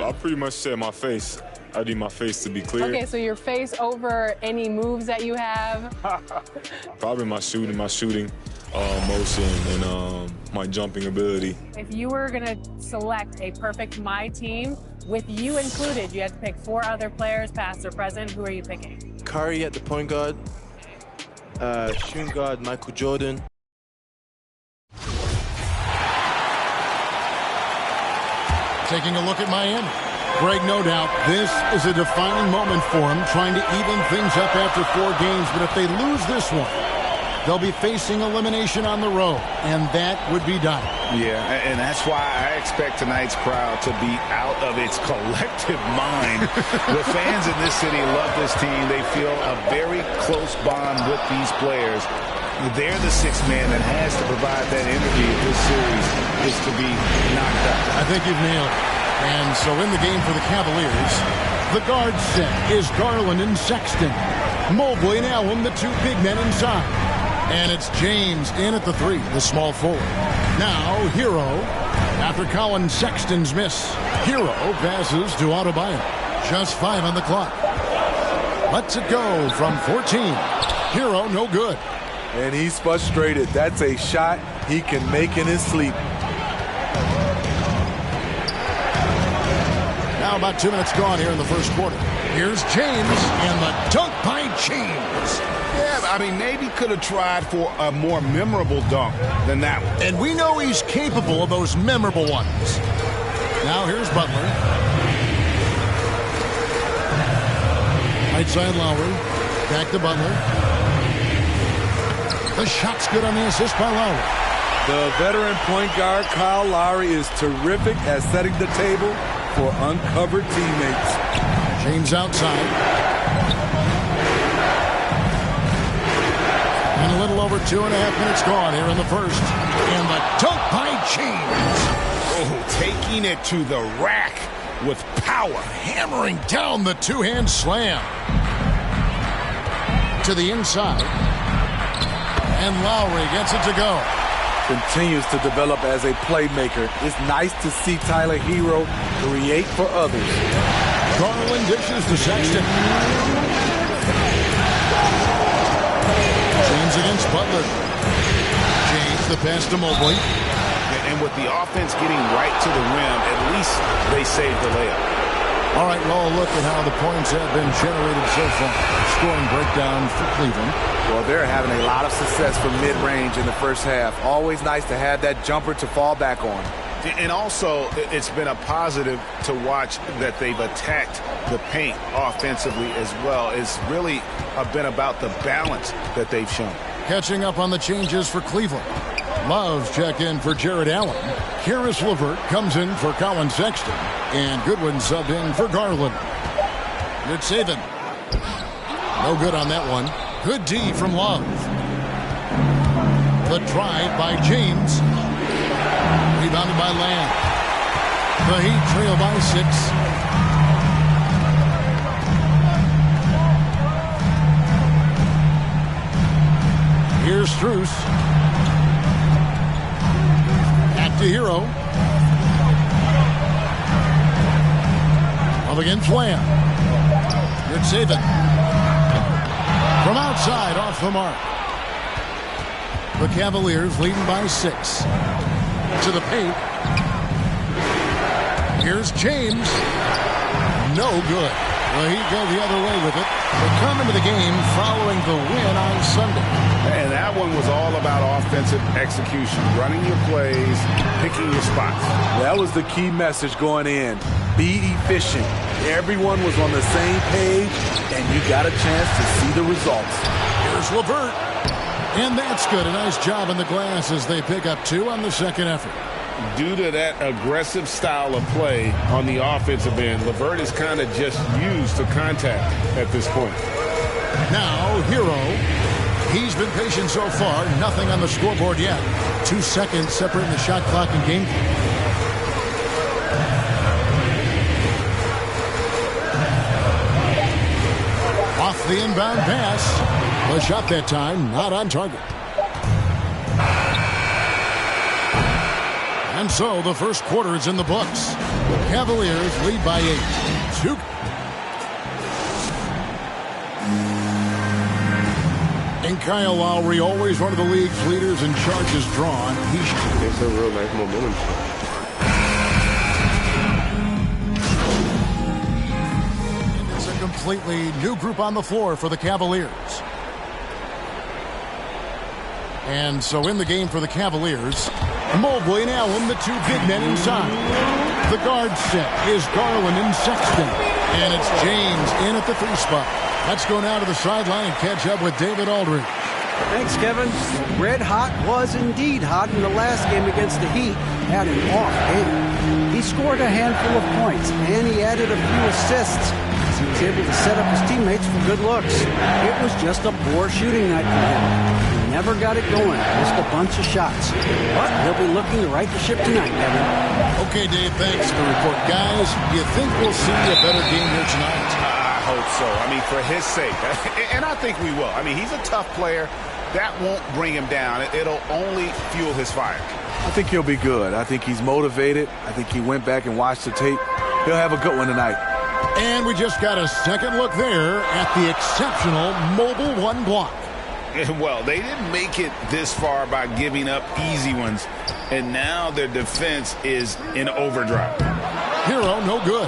I pretty much said my face. I need my face to be clear. Okay, so your face over any moves that you have? Probably my shooting motion, and my jumping ability. If you were going to select a perfect My Team, with you included, you had to pick 4 other players, past or present. Who are you picking? Curry at the point guard. Shooting guard, Michael Jordan. Taking a look at Miami. Greg, no doubt, this is a defining moment for them, trying to even things up after 4 games. But if they lose this one, they'll be facing elimination on the road, and that would be done. Yeah, and that's why I expect tonight's crowd to be out of its collective mind. The fans in this city love this team. They feel a very close bond with these players. They're the 6th man that has to provide that energy if this series is to be knocked out. I think you've nailed it. And so in the game for the Cavaliers, the guard set is Garland and Sexton. Mobley and Allen, the 2 big men inside. And it's James in at the 3, the small forward. Now, Hero, after Colin Sexton's miss. Hero passes to Adebayo. Just 5 on the clock. Lets it go from 14. Hero, no good. And he's frustrated. That's a shot he can make in his sleep. Now about 2 minutes gone here in the first quarter. Here's James, and the dunk by James. Yeah, I mean, Navy could have tried for a more memorable dunk than that one. And we know he's capable of those memorable ones. Now here's Butler. Right side Lowry. Back to Butler. The shot's good on the assist by Lowry. The veteran point guard, Kyle Lowry, is terrific at setting the table for uncovered teammates. James outside. And a little over 2.5 minutes gone here in the first. And the dunk by James. Oh, taking it to the rack with power. Hammering down the 2-hand slam. To the inside. And Lowry gets it to go. Continues to develop as a playmaker. It's nice to see Tyler Hero create for others. Garland dishes to Sexton. James against Butler. James, the pass to Mobley. And with the offense getting right to the rim, at least they saved the layup. All right, well, look at how the points have been generated so far. Scoring breakdown for Cleveland. Well, they're having a lot of success from mid-range in the first half. Always nice to have that jumper to fall back on. And also, it's been a positive to watch that they've attacked the paint offensively as well. It's really been about the balance that they've shown. Catching up on the changes for Cleveland. Love's check in for Jared Allen. Karis LeVert comes in for Colin Sexton. And Goodwin subbed in for Garland. Good saving. No good on that one. Good D from Love. The drive by James. Rebounded by Lamb. The Heat trail by 6. Here's Strus. Back to Hero. Up against Lamb. Good saving. From outside, off the mark. The Cavaliers leading by 6. To the paint. Here's James. No good. Well, he go the other way with it. They come into the game following the win on Sunday. And that one was all about offensive execution. Running your plays, picking your spots. That was the key message going in. Be efficient. Everyone was on the same page, and you got a chance to see the results. Here's LeVert. And that's good. A nice job in the glass as they pick up 2 on the second effort. Due to that aggressive style of play on the offensive end, LeVert is kind of just used to contact at this point. Now, Hero. He's been patient so far. Nothing on the scoreboard yet. 2 seconds separating the shot clock and game clock. Off the inbound pass. The shot that time not on target. And so the first quarter is in the books. Cavaliers lead by 8. And Kyle Lowry, always one of the league's leaders in charges drawn. It's a real nice momentum shot. It's a completely new group on the floor for the Cavaliers. And so in the game for the Cavaliers, Mobley and Allen, the two big men inside. The guard set is Garland and Sexton. And it's James in at the 3 spot. Let's go now to the sideline and catch up with David Aldridge. Thanks, Kevin. Red Hot was indeed hot in the last game against the Heat. Had an off game. He scored a handful of points, and he added a few assists as he was able to set up his teammates for good looks. It was just a poor shooting night for him. He never got it going, missed a bunch of shots. But he'll be looking to right the ship tonight, Kevin. Okay, Dave, thanks for the report. Guys, you think we'll see a better game here tonight? I hope so. I mean, for his sake. And I think we will. I mean, he's a tough player. That won't bring him down. It'll only fuel his fire. I think he'll be good. I think he's motivated. I think he went back and watched the tape. He'll have a good one tonight. And we just got a second look there at the exceptional Mobile 1 block. Well, they didn't make it this far by giving up easy ones. And now their defense is in overdrive. Hero, no good.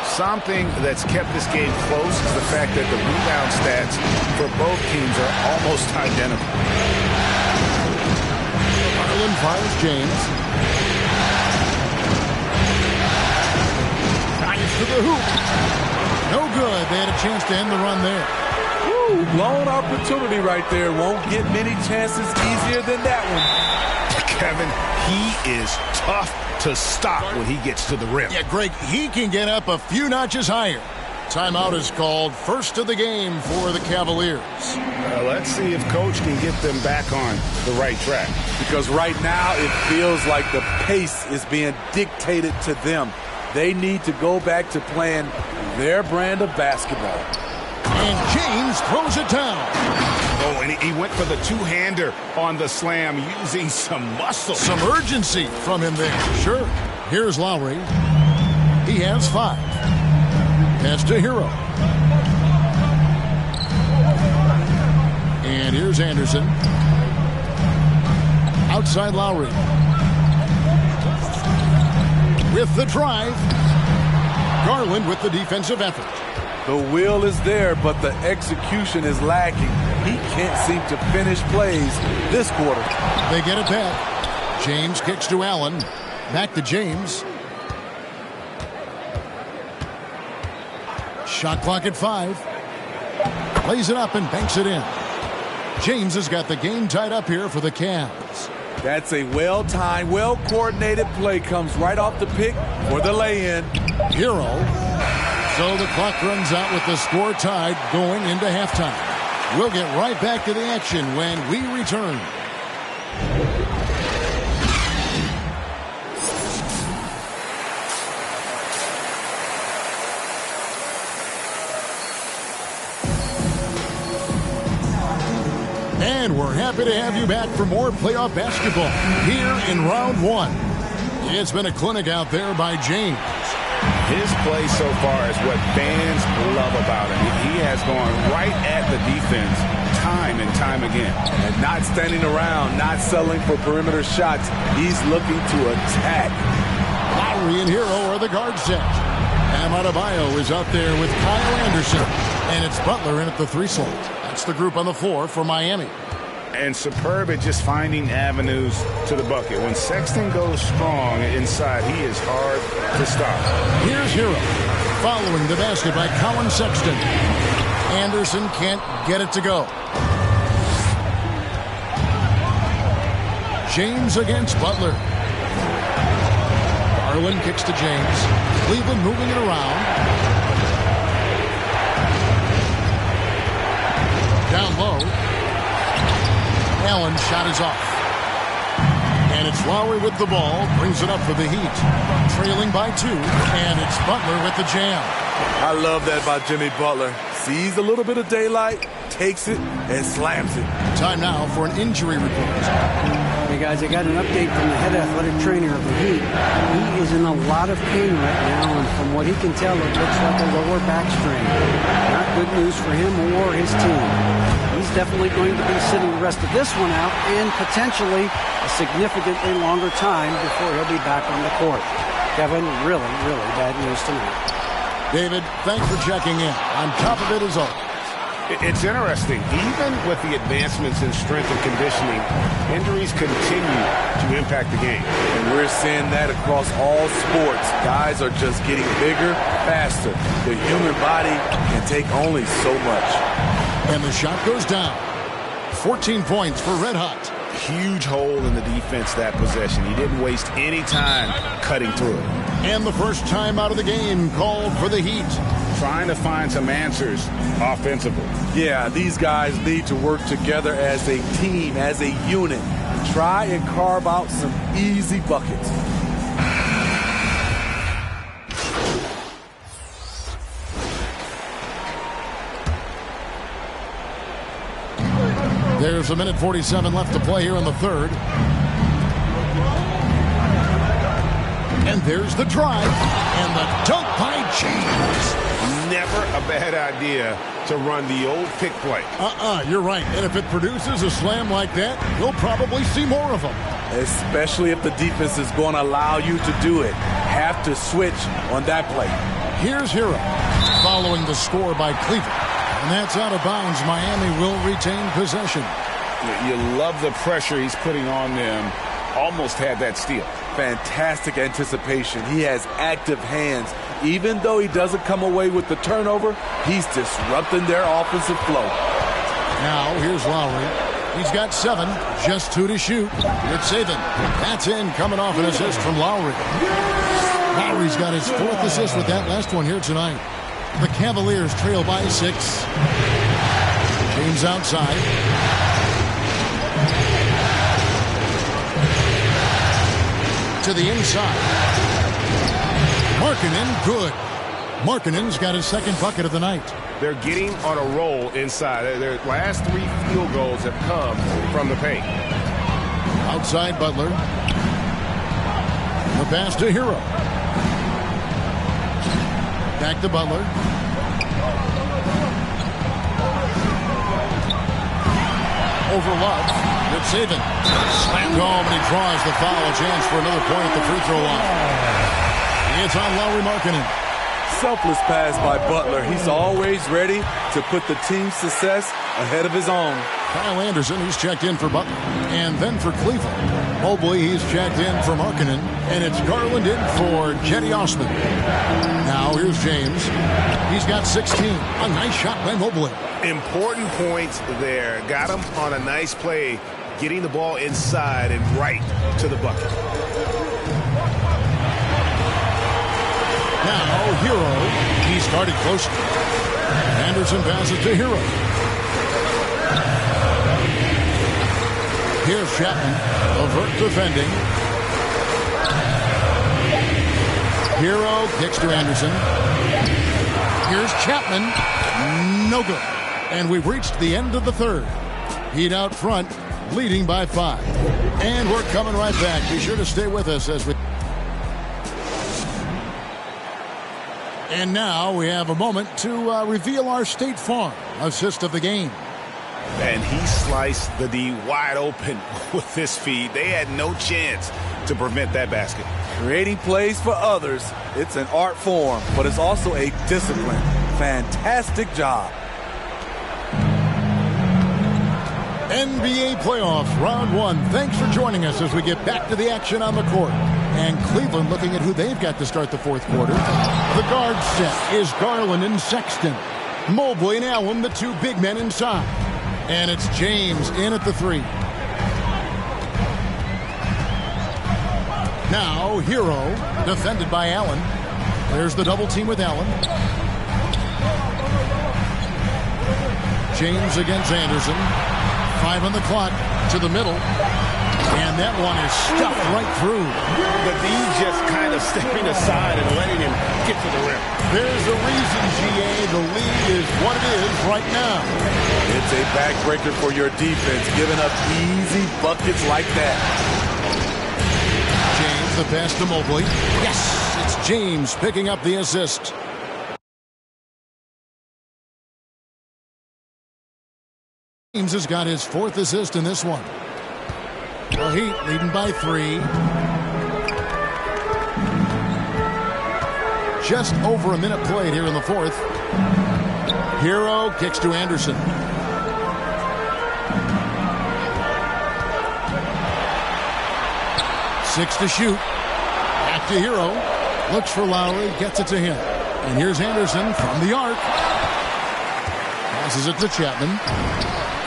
Something that's kept this game close is the fact that the rebound stats for both teams are almost identical. Garland fires James. Drives to the hoop. No good. They had a chance to end the run there. Woo, blown opportunity right there. Won't get many chances easier than that one. Kevin, he is tough to stop when he gets to the rim. Yeah, Greg, he can get up a few notches higher. Timeout is called. First of the game for the Cavaliers. Let's see if Coach can get them back on the right track. Because right now it feels like the pace is being dictated to them. They need to go back to playing their brand of basketball. And James throws it down. Oh, and he went for the two-hander on the slam using some muscle. Some urgency from him there. Sure. Here's Lowry. He has 5. Pass to Hero. And here's Anderson. Outside Lowry. With the drive. Garland with the defensive effort. The will is there, but the execution is lacking. He can't seem to finish plays this quarter. They get it back. James kicks to Allen. Back to James. Shot clock at 5. Plays it up and banks it in. James has got the game tied up here for the Cavs. That's a well-timed, well-coordinated play. Comes right off the pick for the lay-in. Hero. So the clock runs out with the score tied going into halftime. We'll get right back to the action when we return. And we're happy to have you back for more playoff basketball here in round 1. It's been a clinic out there by James. His play so far is what fans love about him. He has gone right at the defense time and time again. And not standing around, not settling for perimeter shots. He's looking to attack. Lowry and Hero are the guard set. Bam Adebayo is out there with Kyle Anderson. And it's Butler in at the 3 slot. That's the group on the floor for Miami. And superb at just finding avenues to the bucket. When Sexton goes strong inside, he is hard to stop. Here's Hero. Following the basket by Colin Sexton. Anderson can't get it to go. James against Butler. Garland kicks to James. Cleveland moving it around. Down low. Allen shot is off. And it's Lowry with the ball. Brings it up for the Heat. Trailing by 2. And it's Butler with the jam. I love that by Jimmy Butler. Sees a little bit of daylight, takes it and slams it. Time now for an injury report. Hey guys, I got an update from the head athletic trainer of the Heat. He is in a lot of pain right now, and from what he can tell, it looks like a lower back strain. Not good news for him or his team. He's definitely going to be sitting the rest of this one out and potentially a significantly longer time before he'll be back on the court. Kevin, really, really bad news tonight. David, thanks for checking in. On top of it as always. It's interesting. Even with the advancements in strength and conditioning, injuries continue to impact the game. And we're seeing that across all sports. Guys are just getting bigger, faster. The human body can take only so much. And the shot goes down. 14 points for Red Hot. Huge hole in the defense that possession. He didn't waste any time cutting through it. And the first time out of the game called for the Heat. Trying to find some answers offensively. Yeah, these guys need to work together as a team, as a unit. Try and carve out some easy buckets. There's a minute 47 left to play here in the third. And there's the drive. And the dunk by James. Never a bad idea to run the old pick play. You're right. And if it produces a slam like that, you'll probably see more of them. Especially if the defense is going to allow you to do it. Have to switch on that play. Here's Hero following the score by Cleveland. And that's out of bounds. Miami will retain possession. You love the pressure he's putting on them. Almost had that steal. Fantastic anticipation. He has active hands. Even though he doesn't come away with the turnover, he's disrupting their offensive flow. Now, here's Lowry. He's got 7, just 2 to shoot. It's Saban. That's in, coming off an assist from Lowry. Lowry's got his 4th assist with that last one here tonight. The Cavaliers trail by 6. James outside. To the inside. Markkanen, good. Markkanen's got his 2nd bucket of the night. They're getting on a roll inside. Their last 3 field goals have come from the paint. Outside Butler. The pass to Hero. Back to Butler. Over Love. It's Saban. Slammed home, and he draws the foul. A chance for another point at the free throw line. It's on Lauri Markkanen. Selfless pass by Butler. He's always ready to put the team's success ahead of his own. Kyle Anderson, he's checked in for Butler. And then for Cleveland. Mobley, he's checked in for Markkanen. And it's Garland in for Cedi Osman. Now here's James. He's got 16. A nice shot by Mobley. Important points there. Got him on a nice play, getting the ball inside and right to the bucket. Now Hero. He started close. Anderson passes to Hero. Here's Chapman. Avert defending. Hero kicks to Anderson. Here's Chapman. No good. And we've reached the end of the third. Heat out front, leading by 5. And we're coming right back. Be sure to stay with us as we... And now we have a moment to reveal our State Farm assist of the game. And he sliced the D wide open with this feed. They had no chance to prevent that basket. Creating plays for others, it's an art form, but it's also a discipline. Fantastic job. NBA playoffs, round 1. Thanks for joining us as we get back to the action on the court. And Cleveland looking at who they've got to start the 4th quarter. The guard set is Garland and Sexton. Mobley and Allen, the 2 big men inside. And it's James in at the 3. Now Hero, defended by Allen. There's the double team with Allen. James against Anderson. 5 on the clock, to the middle. And that one is stuffed right through. The D just kind of stepping aside and letting him get to the rim. There's a reason, GA. The lead is what it is right now. It's a backbreaker for your defense, giving up easy buckets like that. James, the pass to Mobley. Yes, it's James picking up the assist. James has got his 4th assist in this one. The Heat leading by 3. Just over a minute played here in the 4th. Hero kicks to Anderson. Six to shoot. Back to Hero. Looks for Lowry. Gets it to him. And here's Anderson from the arc. Passes it to Chapman.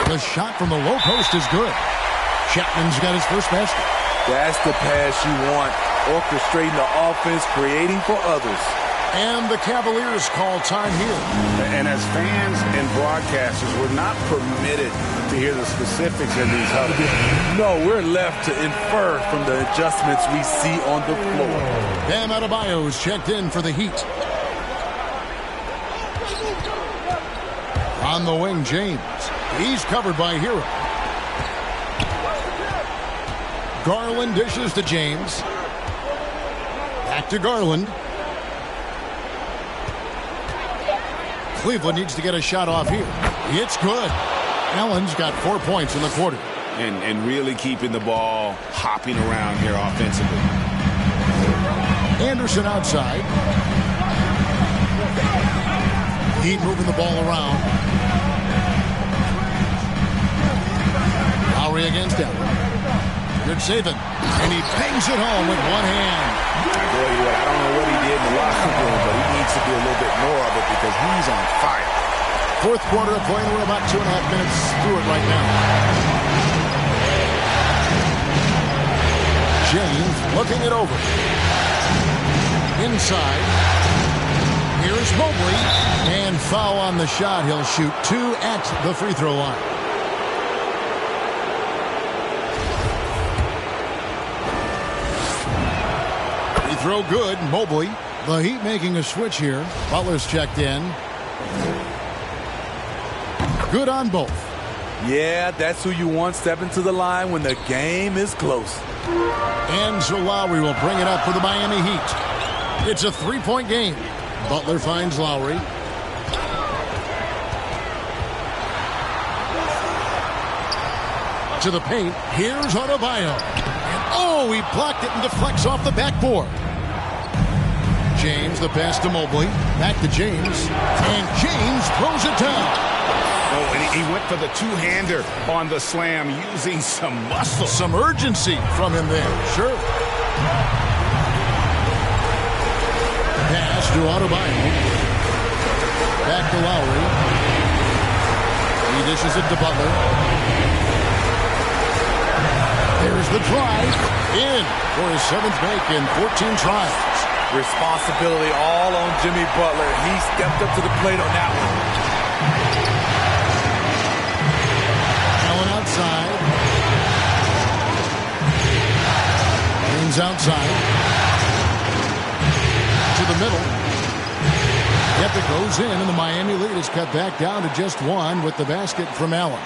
The shot from the low post is good. Chapman's got his first basket. That's the pass you want. Orchestrating the offense, creating for others. And the Cavaliers call time here. And as fans and broadcasters, we're not permitted to hear the specifics of these huddles. No, we're left to infer from the adjustments we see on the floor. Bam Adebayo's checked in for the Heat. On the wing, James. He's covered by Hero. Garland dishes to James. Back to Garland. Cleveland needs to get a shot off here. It's good. Allen's got 4 points in the quarter. And really keeping the ball hopping around here offensively. Anderson outside. Heat moving the ball around. Lowry against Allen. Good saving. And he bangs it home with one hand. I don't know what he did in the locker room, but he needs to do a little bit more of it because he's on fire. 4th quarter of play. We're about 2.5 minutes through it right now. James looking it over. Inside. Here's Mobley. And foul on the shot. He'll shoot 2 at the free throw line. Free throw good. Mobley. The Heat making a switch here. Butler's checked in. Good on both. Yeah, that's who you want stepping to the line when the game is close. And so Lowry will bring it up for the Miami Heat. It's a 3-point game. Butler finds Lowry. To the paint. Here's Adebayo. And oh, he blocked it and deflects off the backboard. James, the pass to Mobley. Back to James. And James throws it down. Oh, and he went for the two-hander on the slam using some muscle. Some urgency from him there. Sure. Pass to Adebayo. Back to Lowry. He dishes it to Butler. There's the drive. In for his 7th make in 14 tries. Responsibility all on Jimmy Butler. He stepped up to the plate on that one. Allen outside. James outside. To the middle. Yep, it goes in, and the Miami lead is cut back down to just 1 with the basket from Allen.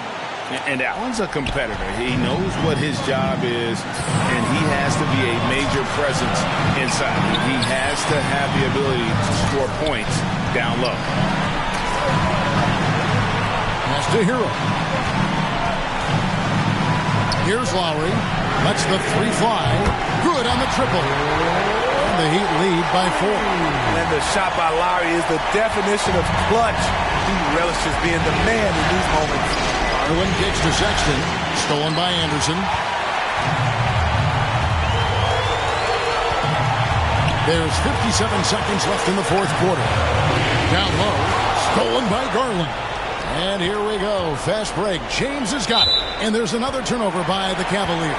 And Allen's a competitor. He knows what his job is, and he has to be a major presence inside. He has to have the ability to score points down low. Pass to Hero. Here's Lowry. Lets the 3 fly. Good on the triple. And the Heat lead by 4. And the shot by Lowry is the definition of clutch. He relishes being the man in these moments. Garland kicks to Sexton. Stolen by Anderson. There's 57 seconds left in the 4th quarter. Down low. Stolen by Garland. And here we go. Fast break. James has got it. And there's another turnover by the Cavaliers.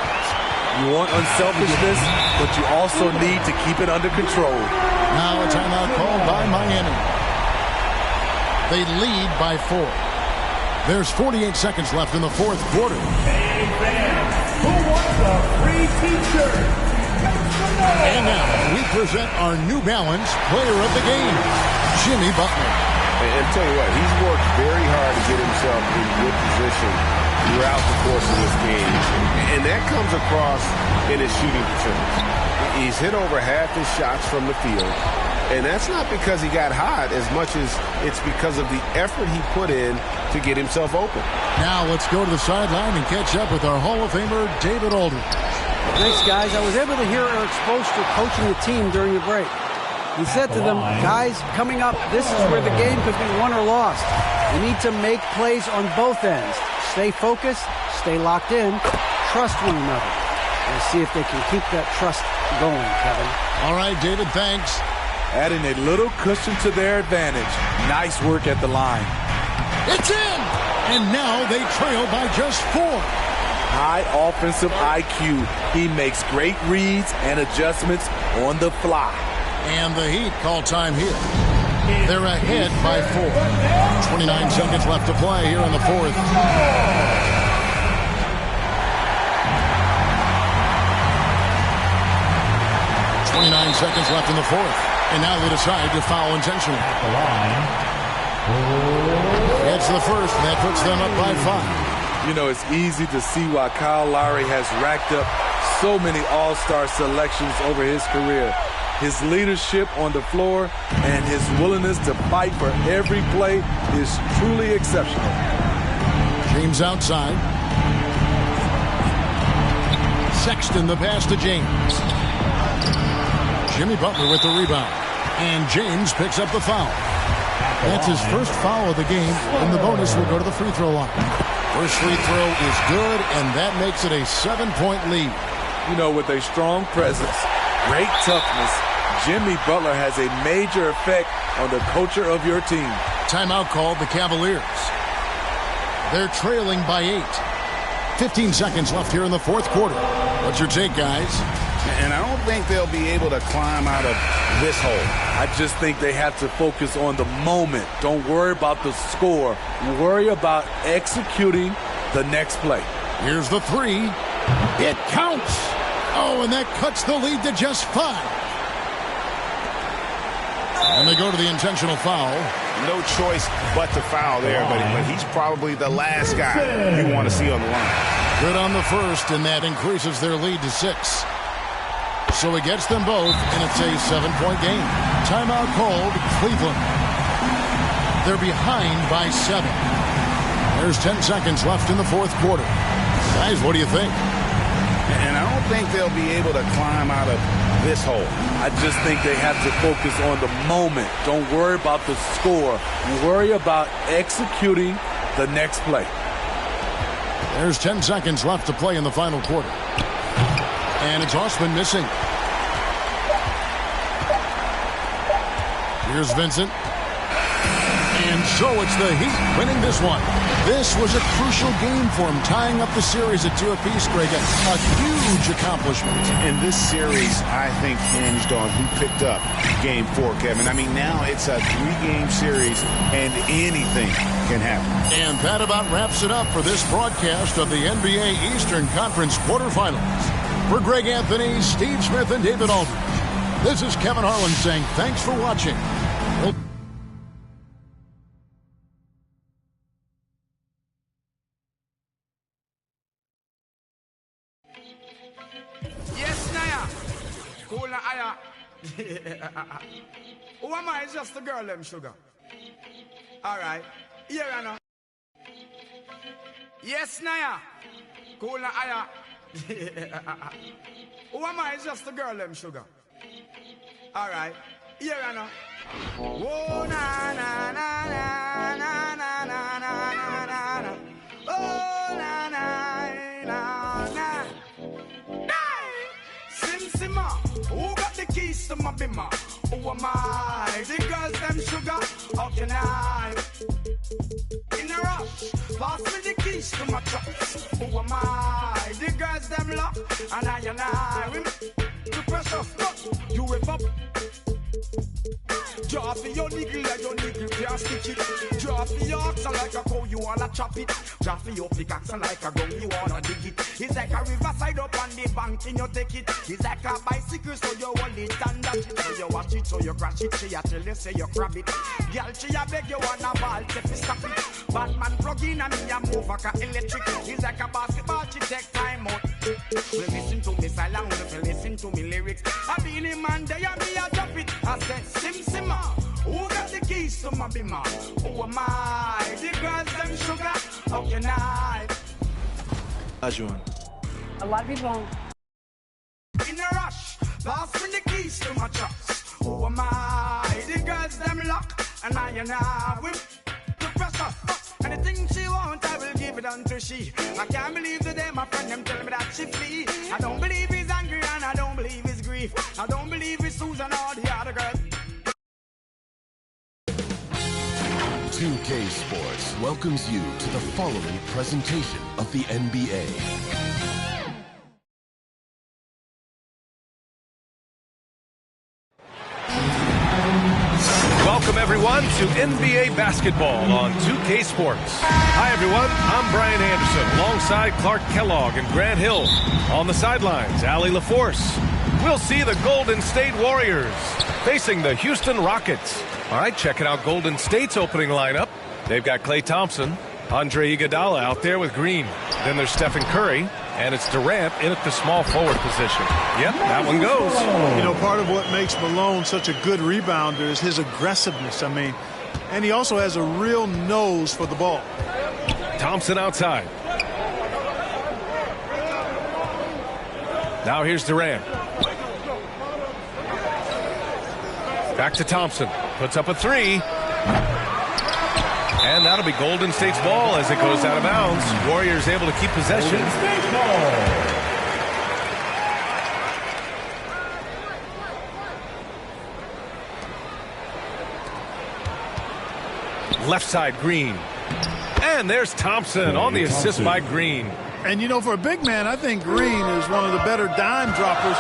You want unselfishness, but you also need to keep it under control. Now a timeout called by Miami. They lead by 4. There's 48 seconds left in the 4th quarter. Hey fans, who wants a free t-shirt? And now we present our New Balance Player of the Game. Jimmy Butler. And tell you what, he's worked very hard to get himself in good position throughout the course of this game. And that comes across in his shooting percentage. He's hit over half his shots from the field. And that's not because he got hot as much as it's because of the effort he put in to get himself open. Now let's go to the sideline and catch up with our Hall of Famer, David Aldridge. Thanks, guys. I was able to hear Eric Spoelstra coaching the team during the break. He said to them, guys, coming up, this is where the game could be won or lost. We need to make plays on both ends. Stay focused, stay locked in, trust one another. We'll see if they can keep that trust going, Kevin. All right, David, thanks. Adding a little cushion to their advantage. Nice work at the line. It's in! And now they trail by just 4. High offensive IQ. He makes great reads and adjustments on the fly. And the Heat call time here. They're ahead by 4. 29 seconds left to play here in the fourth. 29 seconds left in the fourth. And now they decide to foul intentionally. It's the first, and that puts them up by 5. You know, it's easy to see why Kyle Lowry has racked up so many all-star selections over his career. His leadership on the floor and his willingness to fight for every play is truly exceptional. James outside. Sexton the pass to James. Jimmy Butler with the rebound. And James picks up the foul. That's his first foul of the game, and the bonus will go to the free throw line. First free throw is good, and that makes it a 7-point lead. You know, with a strong presence, great toughness, Jimmy Butler has a major effect on the culture of your team. Timeout called the Cavaliers. They're trailing by 8. 15 seconds left here in the fourth quarter. What's your take, guys? And I don't think they'll be able to climb out of this hole. I just think they have to focus on the moment. Don't worry about the score. Worry about executing the next play. Here's the 3. It counts. Oh, and that cuts the lead to just 5. And they go to the intentional foul. No choice but to foul there, but he's probably the last guy you want to see on the line. Good on the first, and that increases their lead to 6. So it gets them both, and it's a 7-point game. Timeout called Cleveland. They're behind by 7. There's 10 seconds left in the fourth quarter. Guys, what do you think? And I don't think they'll be able to climb out of this hole. I just think they have to focus on the moment. Don't worry about the score. Worry about executing the next play. There's 10 seconds left to play in the final quarter. And it's Osman missing. Here's Vincent. And so it's the Heat winning this one. This was a crucial game for him, tying up the series at 2 apiece, Greg. A huge accomplishment. And this series, I think, hinged on who picked up Game 4, Kevin. I mean, now it's a 3-game series, and anything can happen. And that about wraps it up for this broadcast of the NBA Eastern Conference quarterfinals. For Greg Anthony, Steve Smith, and David Aldridge, this is Kevin Harlan saying thanks for watching. Yes, Naya. Cool, Naya. Who am I? It's just the girl, them sugar. All right. Here, Anna. Yes, Naya. Cool, Naya. Who am I? It's just the girl, them sugar. All right. Here, Anna. Whoa, na, na, na, na, na, na, na, na, na, na. Oh, na, na, na, na. Sim Simma, who got the keys to my bimmer? Who am I? The girls, them sugar. How can I? In a rush, pass me the keys to my trucks. Who am I? The girls, them lock. And I, the pressure, fuck. You whip up. Draw for your your niggle like your niggle can't stitch it. Draw for your oxen like a cow, you wanna chop it. Draw for your pickaxe like a gun, you wanna dig it. It's like a riverside up on the bank and you take it. It's like a bicycle, so you hold it and that it. So you watch it, so you crash it. She a tell you, say you grab it. Girl, she a beg you wanna ball, take it, stop it. Batman plug in and me a move like a electric. It's like a basketball, she take time out. Well, listen to me silent, listen to me lyrics. I be in man, they and me a drop it. I said, Simma, who got the keys to my bimmer? Who am I? The girls, them sugar, how can I? Ajuan. A lot of people In a rush, pass me the keys to my trucks. Who am I? The girls, them lock, and I with the pressure. Anything she want, I will give it unto she. I can't believe today my friend them tell me that she flee. I don't believe he's angry and I don't believe he's grief. I don't believe it's Susan or the other girls. 2K Sports welcomes you to the following presentation of the NBA. Welcome, everyone, to NBA basketball on 2K Sports. Hi, everyone. I'm Brian Anderson, alongside Clark Kellogg and Grant Hill. On the sidelines, Allie LaForce. We'll see the Golden State Warriors facing the Houston Rockets. All right, checking out Golden State's opening lineup. They've got Klay Thompson, Andre Iguodala out there with Green. Then there's Stephen Curry, and it's Durant in at the small forward position. Yep, that one goes. You know, part of what makes Malone such a good rebounder is his aggressiveness. I mean, and he also has a real nose for the ball. Thompson outside. Now here's Durant. Back to Thompson. Puts up a three. And that'll be Golden State's ball as it goes out of bounds. Warriors able to keep possession. Left side, Green. And there's Thompson on the assist by Green. And, you know, for a big man, I think Green is one of the better dime droppers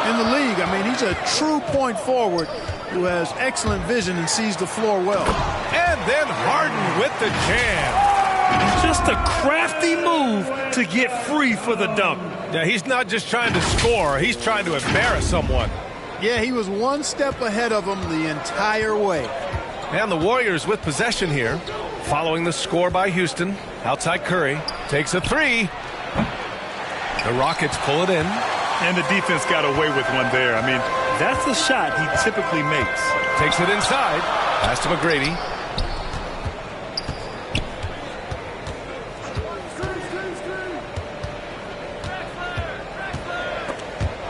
in the league. I mean, he's a true point forward who has excellent vision and sees the floor well. And then Harden with the jam. Just a crafty move to get free for the dunk. Yeah, he's not just trying to score. He's trying to embarrass someone. Yeah, he was one step ahead of him the entire way. And the Warriors with possession here, following the score by Houston. Outside Curry takes a three. The Rockets pull it in. And the defense got away with one there. I mean, that's the shot he typically makes. Takes it inside. Pass to McGrady.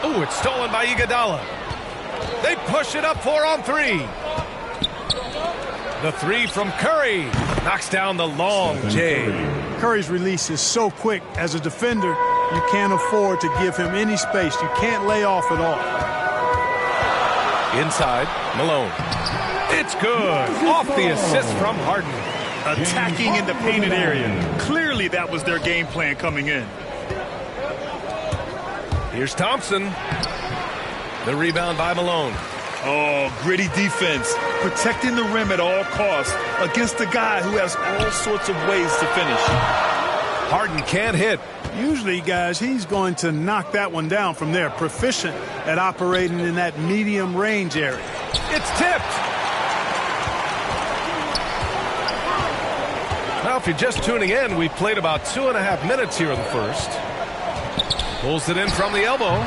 Oh, it's stolen by Iguodala. They push it up 4-on-3. The three from Curry knocks down the long J. Curry's release is so quick. As a defender, you can't afford to give him any space. You can't lay off at all. Inside, Malone. It's good. Off the assist from Harden. Attacking in the painted area. Clearly that was their game plan coming in. Here's Thompson. The rebound by Malone. Oh, gritty defense. Protecting the rim at all costs against a guy who has all sorts of ways to finish. Harden can't hit. Usually, guys, he's going to knock that one down from there. Proficient at operating in that medium range area. It's tipped. Now, if you're just tuning in, we played about 2.5 minutes here in the first. Pulls it in from the elbow.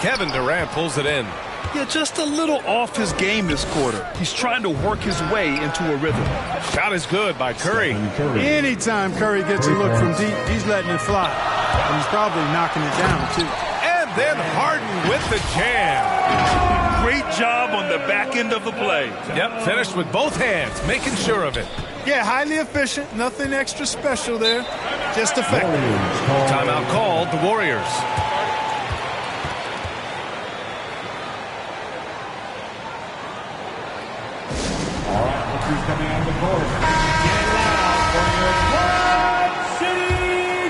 Kevin Durant pulls it in. Yeah, just a little off his game this quarter. He's trying to work his way into a rhythm. Shot is good by Curry. Anytime Curry gets a look from deep, he's letting it fly. And he's probably knocking it down, too. And then Harden with the jam. Great job on the back end of the play. Yep, finished with both hands, making sure of it. Yeah, highly efficient. Nothing extra special there. Just effective. Timeout called, the Warriors. All right, look who's coming out of the court. Get loud for your Quad City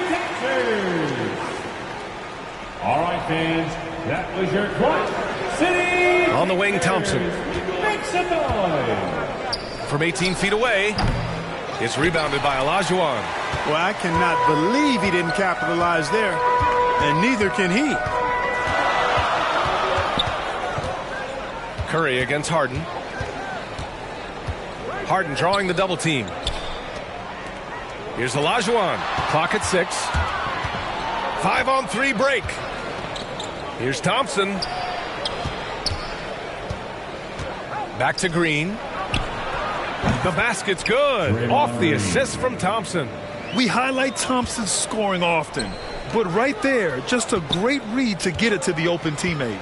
Texans. All right, fans, that was your Quad City. On the wing, Thompson. Make some noise. from 18 feet away. It's rebounded by Olajuwon. Well, I cannot believe he didn't capitalize there, and neither can he. Curry against Harden. Harden drawing the double team. Here's Olajuwon. Clock at 6. 5-on-3 break. Here's Thompson. Back to Green. The basket's good. Off the assist from Thompson. We highlight Thompson's scoring often, but right there, just a great read to get it to the open teammate.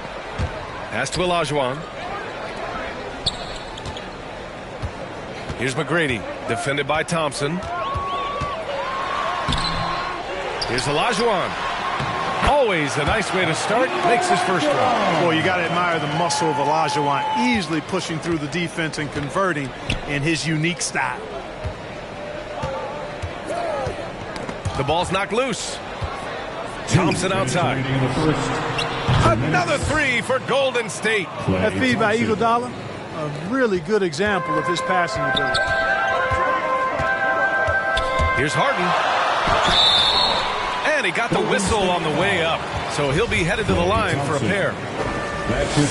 Pass to Olajuwon. Here's McGrady, defended by Thompson. Here's Olajuwon. Always a nice way to start. Makes his first one. Boy, you got to admire the muscle of Olajuwon, easily pushing through the defense and converting in his unique style. The ball's knocked loose. Thompson outside. Another three for Golden State. That feed by Iguodala, a really good example of his passing ability. Here's Harden. And he got the whistle on the way up, so he'll be headed to the line for a pair.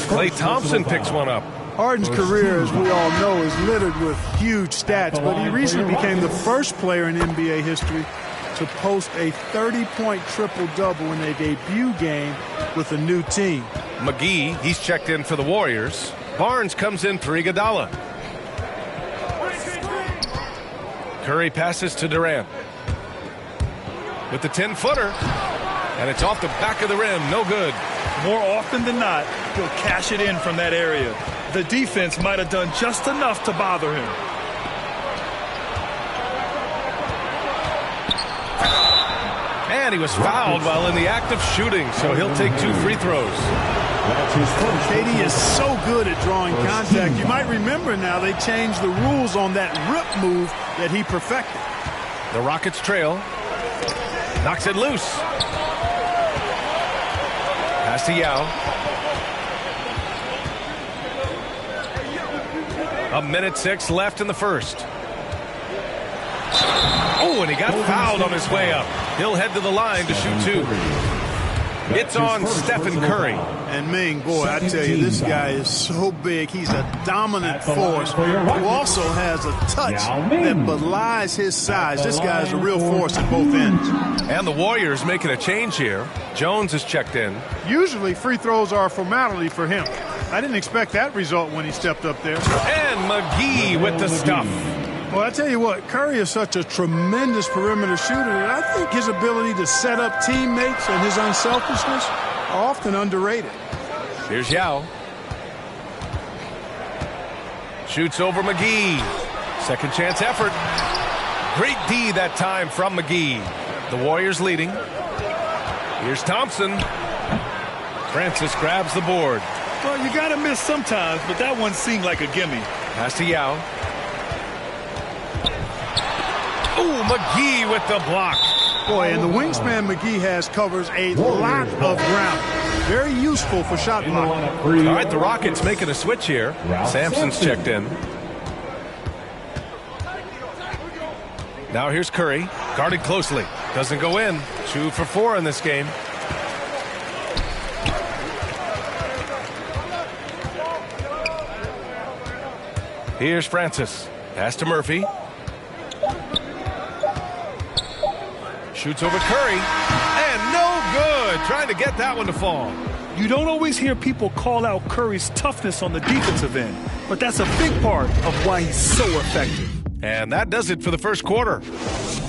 Klay Thompson picks one up. Harden's career, as we all know, is littered with huge stats, but he recently became the first player in NBA history to post a 30-point triple-double in a debut game with a new team. McGee, he's checked in for the Warriors. Barnes comes in for Iguodala. Curry passes to Durant. With the 10-footer, and it's off the back of the rim, no good. More often than not, he'll cash it in from that area. The defense might have done just enough to bother him. And he was fouled while in the act of shooting, so he'll take 2 free throws. KD is so good at drawing contact. You might remember now they changed the rules on that rip move that he perfected. The Rockets trail. Knocks it loose. Pass to Yao. A minute 6 left in the first. Oh, and he got fouled on his way up. He'll head to the line to shoot 2. It's on Stephen Curry. And Ming, boy, I tell you, this guy is so big. He's a dominant force who also has a touch that belies his size. This guy is a real force at both ends. And the Warriors making a change here. Jones is checked in. Usually free throws are a formality for him. I didn't expect that result when he stepped up there. And McGee with the stuff. Well, I tell you what, Curry is such a tremendous perimeter shooter that I think his ability to set up teammates and his unselfishness are often underrated. Here's Yao. Shoots over McGee. Second chance effort. Great D that time from McGee. The Warriors leading. Here's Thompson. Francis grabs the board. Well, you got to miss sometimes, but that one seemed like a gimme. Pass to Yao. Ooh, McGee with the block. Boy, and the wingspan McGee has covers a lot of ground. Very useful for shot blocking. All right, the Rockets making a switch here. Sampson's checked in. Now here's Curry, guarded closely. Doesn't go in. 2 for 4 in this game. Here's Francis. Pass to Murphy. Shoots over Curry. And no good. Trying to get that one to fall. You don't always hear people call out Curry's toughness on the defensive end, but that's a big part of why he's so effective. And that does it for the first quarter.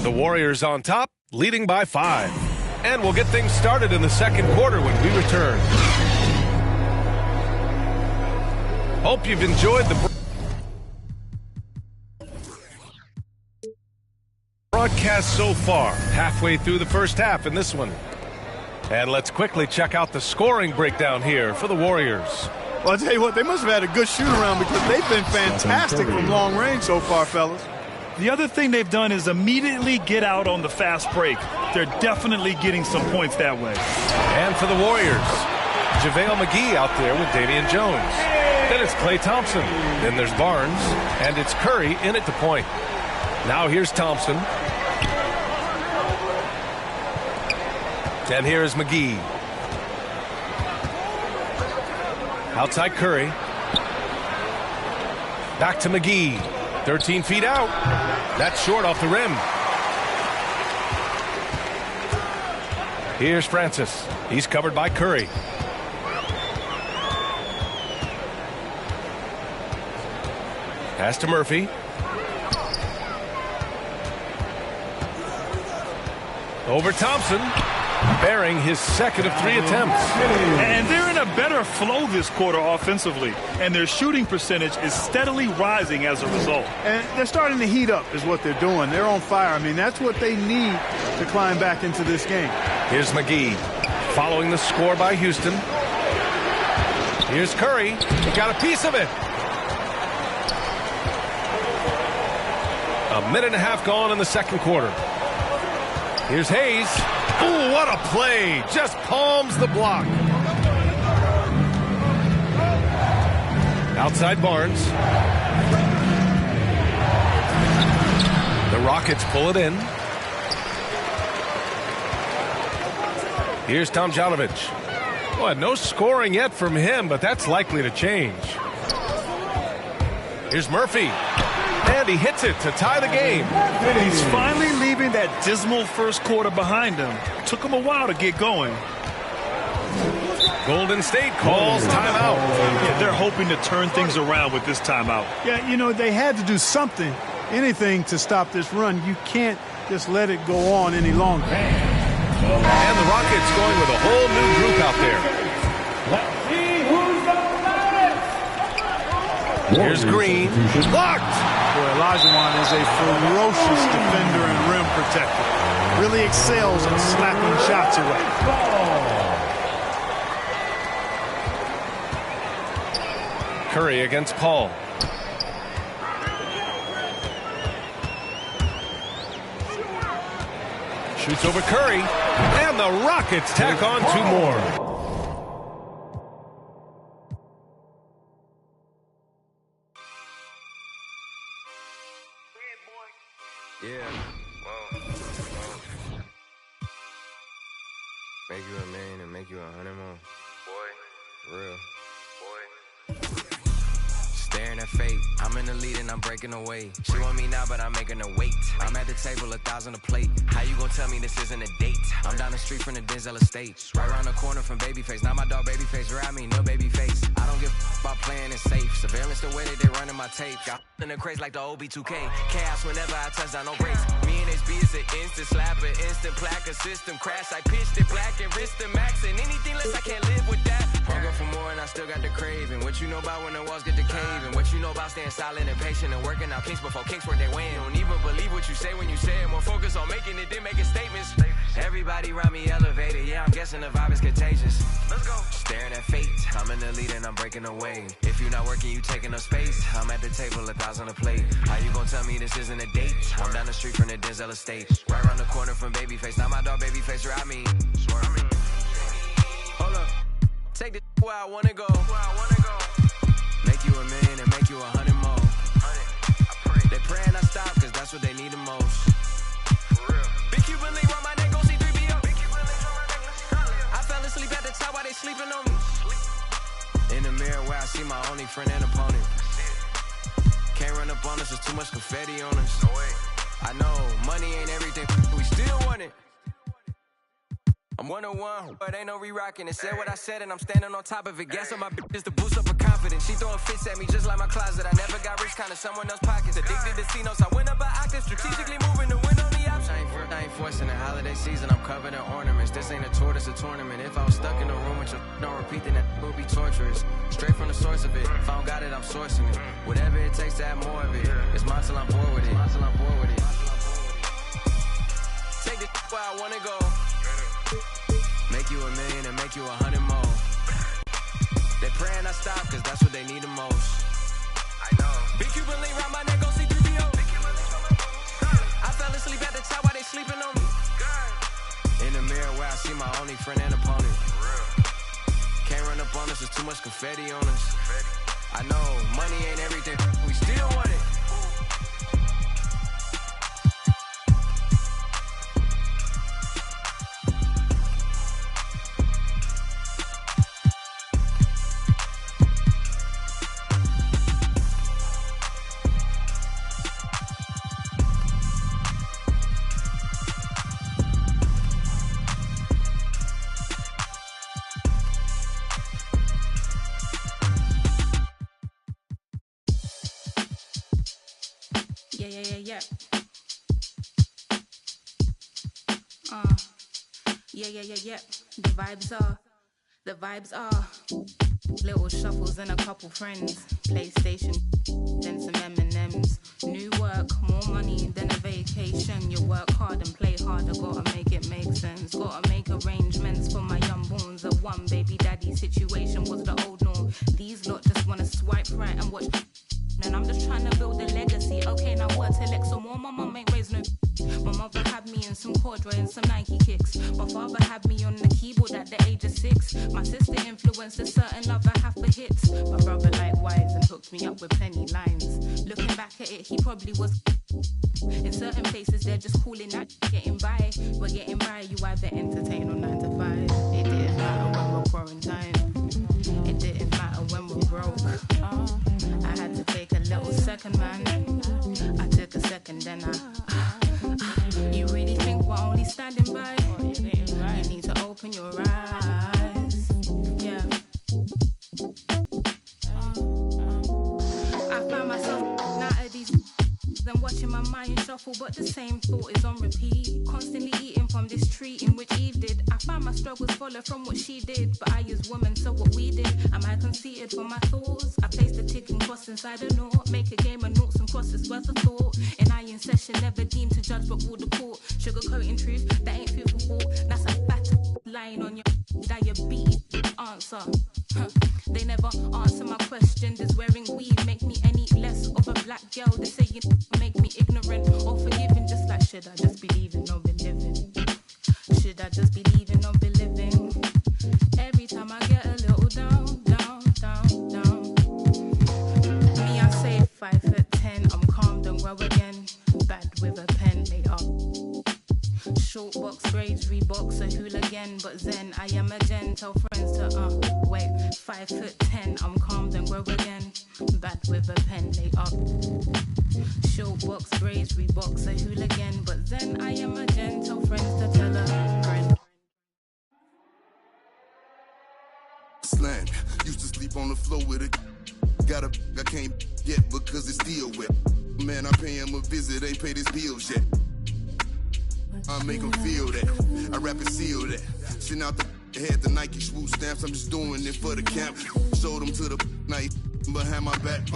The Warriors on top, leading by 5. And we'll get things started in the second quarter when we return. Hope you've enjoyed the broadcast so far. Halfway through the first half in this one. And let's quickly check out the scoring breakdown here for the Warriors. Well, I'll tell you what, they must have had a good shoot-around because they've been fantastic from long range so far, fellas. The other thing they've done is immediately get out on the fast break. They're definitely getting some points that way. And for the Warriors, JaVale McGee out there with Damian Jones. Then it's Klay Thompson. Then there's Barnes. And it's Curry in at the point. Now here's Thompson. And here is McGee. Outside Curry. Back to McGee. 13 feet out. That's short off the rim. Here's Francis. He's covered by Curry. Pass to Murphy. Over Thompson. Bearing his second of 3 attempts. And they're in a better flow this quarter offensively. And their shooting percentage is steadily rising as a result. And they're starting to heat up is what they're doing. They're on fire. I mean, that's what they need to climb back into this game. Here's McGee. Following the score by Houston. Here's Curry. He got a piece of it. A minute and a half gone in the second quarter. Here's Hayes. Ooh, what a play. Just palms the block. Outside Barnes. The Rockets pull it in. Here's Tomjanovich. Well, no scoring yet from him, but that's likely to change. Here's Murphy. And he hits it to tie the game. He's finally leaving that dismal first quarter behind him. Took him a while to get going. Golden State calls timeout. Yeah, they're hoping to turn things around with this timeout. Yeah, you know, they had to do something, anything to stop this run. You can't just let it go on any longer. And the Rockets going with a whole new group out there. Let's see who's the loudest. Here's Green. Blocked. Boy, Olajuwon is a ferocious defender and rim protector. Really excels in slapping shots away. Curry against Paul. Shoots over Curry. And the Rockets tack on 2 more. Yeah. Whoa. Make you a man and make you 100 more. Boy. Real. Boy. Staring at fate. I'm in the lead and I'm breaking away. She want me now, but I'm making her wait. I'm at the table, 1,000 a plate. How you gonna tell me this isn't a date? I'm down the street from the Denzel estate. Right around the corner from Babyface. Now my dog Babyface around me, no Babyface. I don't give about playing it safe. Surveillance the way that they running my tape. Got in the craze like the OB2K. Chaos whenever I touch down, no breaks. Me and HB is an instant slapper, instant plaque, a system crash. I pitched it black and wrist the max. And anything less, I can't live with that. Hunger for more and I still got the craving. What you know about when the walls get to caving? What you know about staying silent and patient and working out kinks before kinks work their way in? Don't even believe what you say when you say it. More focus on making it than making statements. Everybody around me elevated. Yeah, I'm guessing the vibe is contagious. Let's go. Staring at fate. I'm in the lead and I'm breaking away. If you're not working, you taking up space. I'm at the table, 1,000 a plate. How you gonna tell me this isn't a date? I'm down the street from the Denzel estate. Right around the corner from Babyface. Now my dog Babyface around me. Hold up. Take this where I wanna go. Make you a million and make you 100 more. They praying I stop, cause that's what they need the most. Big Cuban link round my neck, go see 3BO. I fell asleep at the top while they sleeping on me. In the mirror where I see my only friend and opponent. Can't run up on us, there's too much confetti on us. I know, money ain't everything, we still want it. I'm 101, but ain't no re-rocking it. Said what I said and I'm standing on top of it. Gas on my bitch to boost up her confidence. She throwing fits at me just like my closet. I never got rich, kinda someone else's pockets. Addicted to C-notes, I went up an octave. Strategically moving to win on the option. I ain't forcing the holiday season, I'm covered in ornaments. This ain't a tour, this a tournament. If I was stuck in a room with you, don't repeat, then that would be torturous. Straight from the source of it. If I don't got it, I'm sourcing it. Whatever it takes to have more of it. It's mine till I'm bored with it. Take this where I wanna go. Make you a million and make you 100 more. They praying I stop, cause that's what they need the most. I know. Big Cuban link round my neck, go see 3BO. I fell asleep at the top while they sleeping on me. In the mirror where I see my only friend and opponent. Can't run up on us, there's too much confetti on us. I know money ain't everything, we still want it. Yeah. The vibes are little shuffles and a couple friends, PlayStation, then some M&Ms, new work, more money than a vacation. You work hard and play harder, gotta make it make sense, gotta make arrangements for my young borns. A one baby daddy situation was the old norm. These lot just wanna swipe right and watch, and I'm just trying to build a legacy. Okay, now what till X or more? My mum ain't raised no. My mother had me in some corduroy and some Nike kicks. My father had me on the keyboard at the age of 6. My sister influenced a certain love I have for hits. My brother likewise and hooked me up with plenty lines. Looking back at it, he probably was. In certain places, they're just calling that getting by. But getting by, you either entertain or 9 to 5. It didn't matter when we're quarantined. It didn't matter when we're broke. I had to take a little second, man. I took a second, then you really think we're only standing by? You need to open your eyes. Yeah. I found myself out of these and watching my mind shuffle, but the same thought is on repeat. Constantly eating from this tree in which Eve did. I found my struggles follow from what she did, but I as woman, so what we did. Am I conceited for my thoughts? I placed a ticking cross inside a knot. Make a game of noughts and crosses worth of thought. And I in session, never deemed to judge but rule the court. Sugarcoating truth, that ain't food for thought. That's a fact, lying on your diabetes answer. They never answer my question. Does wearing weave make me any less of a black girl? They say you make me ignorant or forgiving. Just like, should I just be leaving or be living? Should I just be leaving or be living? Every time I get a little down. Me, I say 5'10", I'm calm, don't grow again. Bad with a pen, they up. Short box braids, Reeboks, a hooligan, but Zen, I am a gen. Tell friends to wait. 5'10", I'm calm, don't grow again. Bad with a pen, they up. Short box braids, Reeboks, a hooligan, but Zen, I am a gen. Tell friends to tell a friend. Slang, used to sleep on the floor with it. Got a I can't get because it's still wet. Man, I pay him a visit, ain't paid his bills yet. I make him feel that. I rap and seal that. Send out the head, the Nike swoop stamps. I'm just doing it for the camp. Showed them to the night behind my back.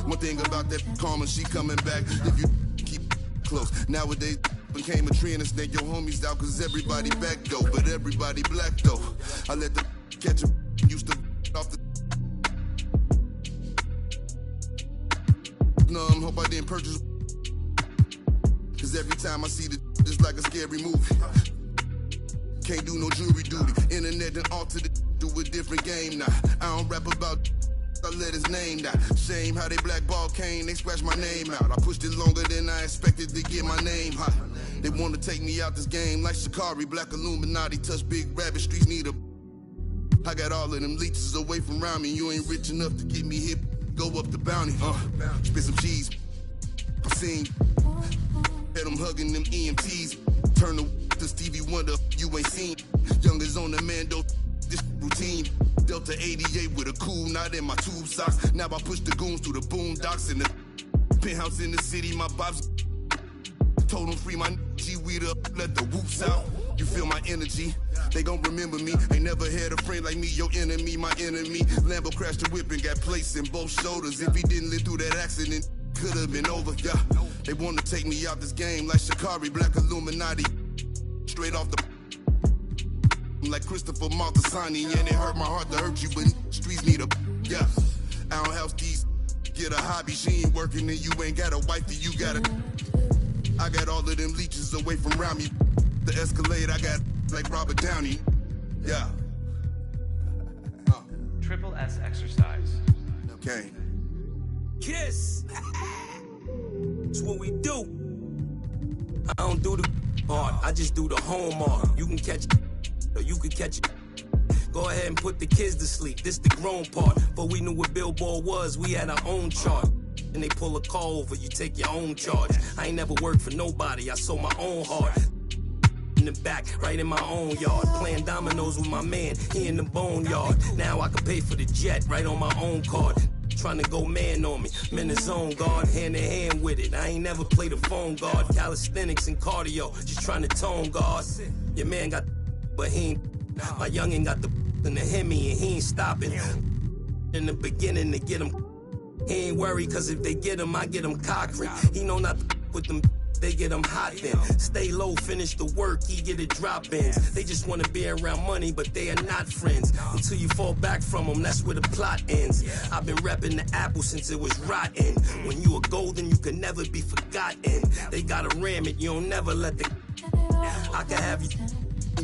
One thing about that karma, she coming back. If you keep close. Nowadays became a trend and snake your homies out cause everybody back though. But everybody black though. I let the catch a used to off the hope I didn't purchase. Cause every time I see the it's like a scary movie. Can't do no jury duty. Internet and altered it to a different game now. I don't rap about I let his name down. Shame how they blackball Kane, they scratch my name out. I pushed it longer than I expected to get my name hot. They want to take me out this game like Shikari, Black Illuminati, touch big rabbit, streets need a. I got all of them leeches away from around me. You ain't rich enough to get me hip, go up the bounty. Spit some cheese. I seen. Had them hugging them EMTs. Turn to Stevie Wonder, you ain't seen. Youngers on the Mando, this routine. Delta 88 with a cool knot in my tube socks. Now I push the goons through the boondocks in the penthouse in the city. My bobs told them free my G-weed up, let the whoops out. You feel my energy, they gon' remember me. Ain't never had a friend like me, your enemy, my enemy. Lambo crashed the whip and got placed in both shoulders. If he didn't live through that accident, could've been over, yeah. They wanna take me out this game like Shikari, Black Illuminati. Straight off the like Christopher Maltasani, and it hurt my heart to hurt you, but streets need a, yeah. I don't have these, get a hobby, she ain't working and you ain't got a wifey, you got a. I got all of them leeches away from around me. The Escalade, I got like Robert Downey, yeah. Triple S exercise. Okay. Kiss. It's what we do. I don't do the part, I just do the homework. You can catch it, or you can catch it. Go ahead and put the kids to sleep, this the grown part. But we knew what Billboard was, we had our own chart. And they pull a call over, you take your own charge. I ain't never worked for nobody, I sold my own heart. In the back, right in my own yard. Playing dominoes with my man, he in the boneyard. Now I can pay for the jet, right on my own card. Trying to go man on me, I'm in the zone, guard, hand in hand with it. I ain't never played a phone guard. Calisthenics and cardio, just trying to tone guard. Your man got but he ain't. My youngin' got the in the Hemi and he ain't stopping. In the beginning to get him, he ain't worried, cause if they get him, I get him cockering. He know not to with them, they get him hot then. Stay low, finish the work, he get it drop-ins. They just wanna be around money, but they are not friends. Until you fall back from them, that's where the plot ends. I've been repping the apple since it was rotten. When you are golden, you can never be forgotten. They gotta ram it, you don't never let the... I can have you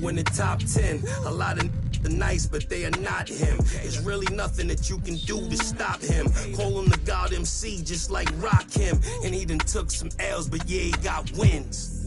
in the top 10. A lot of the nice, but they are not him. There's really nothing that you can do to stop him. Call him the God MC, just like Rock him. And he done took some L's, but yeah, he got wins.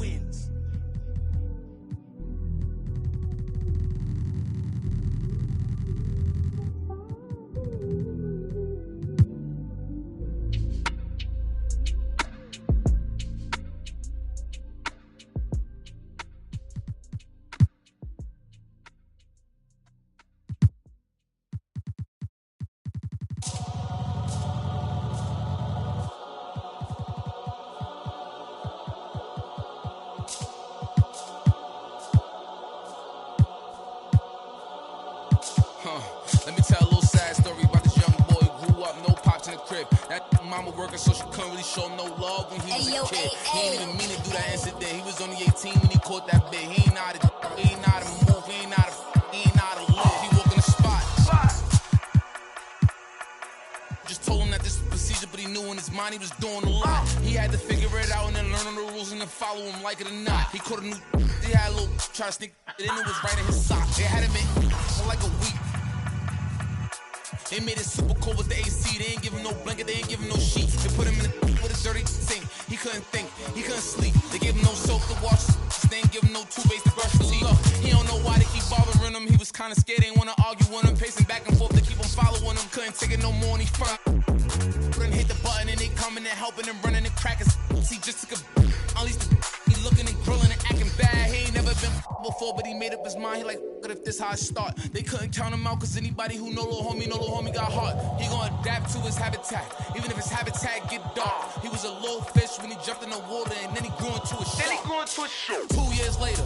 Let me tell a little sad story about this young boy who grew up, no pops in the crib. That mama working, so she couldn't really show no love when he was a kid. He ain't even mean to do that incident. He was only 18 when he caught that bit. He ain't know how to, he ain't know how to move, he ain't know how to live. He walk in the spot. Just told him that this was procedure, but he knew in his mind he was doing a lot. He had to figure it out and then learn the rules and then follow him like it or not. He caught a new, he had a little, try to sneak it in, it was right in his sock. They had him in for like a week. They made it super cold with the AC. They ain't give him no blanket, they ain't give him no sheets. They put him in with a dirty sink. He couldn't think, he couldn't sleep. They gave him no soap to wash. They ain't give him no toothpaste to brush his teeth. He don't know why they keep bothering him. He was kinda scared, they ain't wanna argue with him. Pacing back and forth to keep him following him. Couldn't take it no more and he couldn't hit the button and they coming and helping and running and cracking. He just took a unleashed the he looking and grilling and acting bad. He ain't never been before, but he made up his mind. He like, if this how I start. They couldn't count him out, cause anybody who know little homie got heart. He gonna adapt to his habitat, even if his habitat get dark. He was a little fish when he jumped in the water, and then he grew into a shark. 2 years later,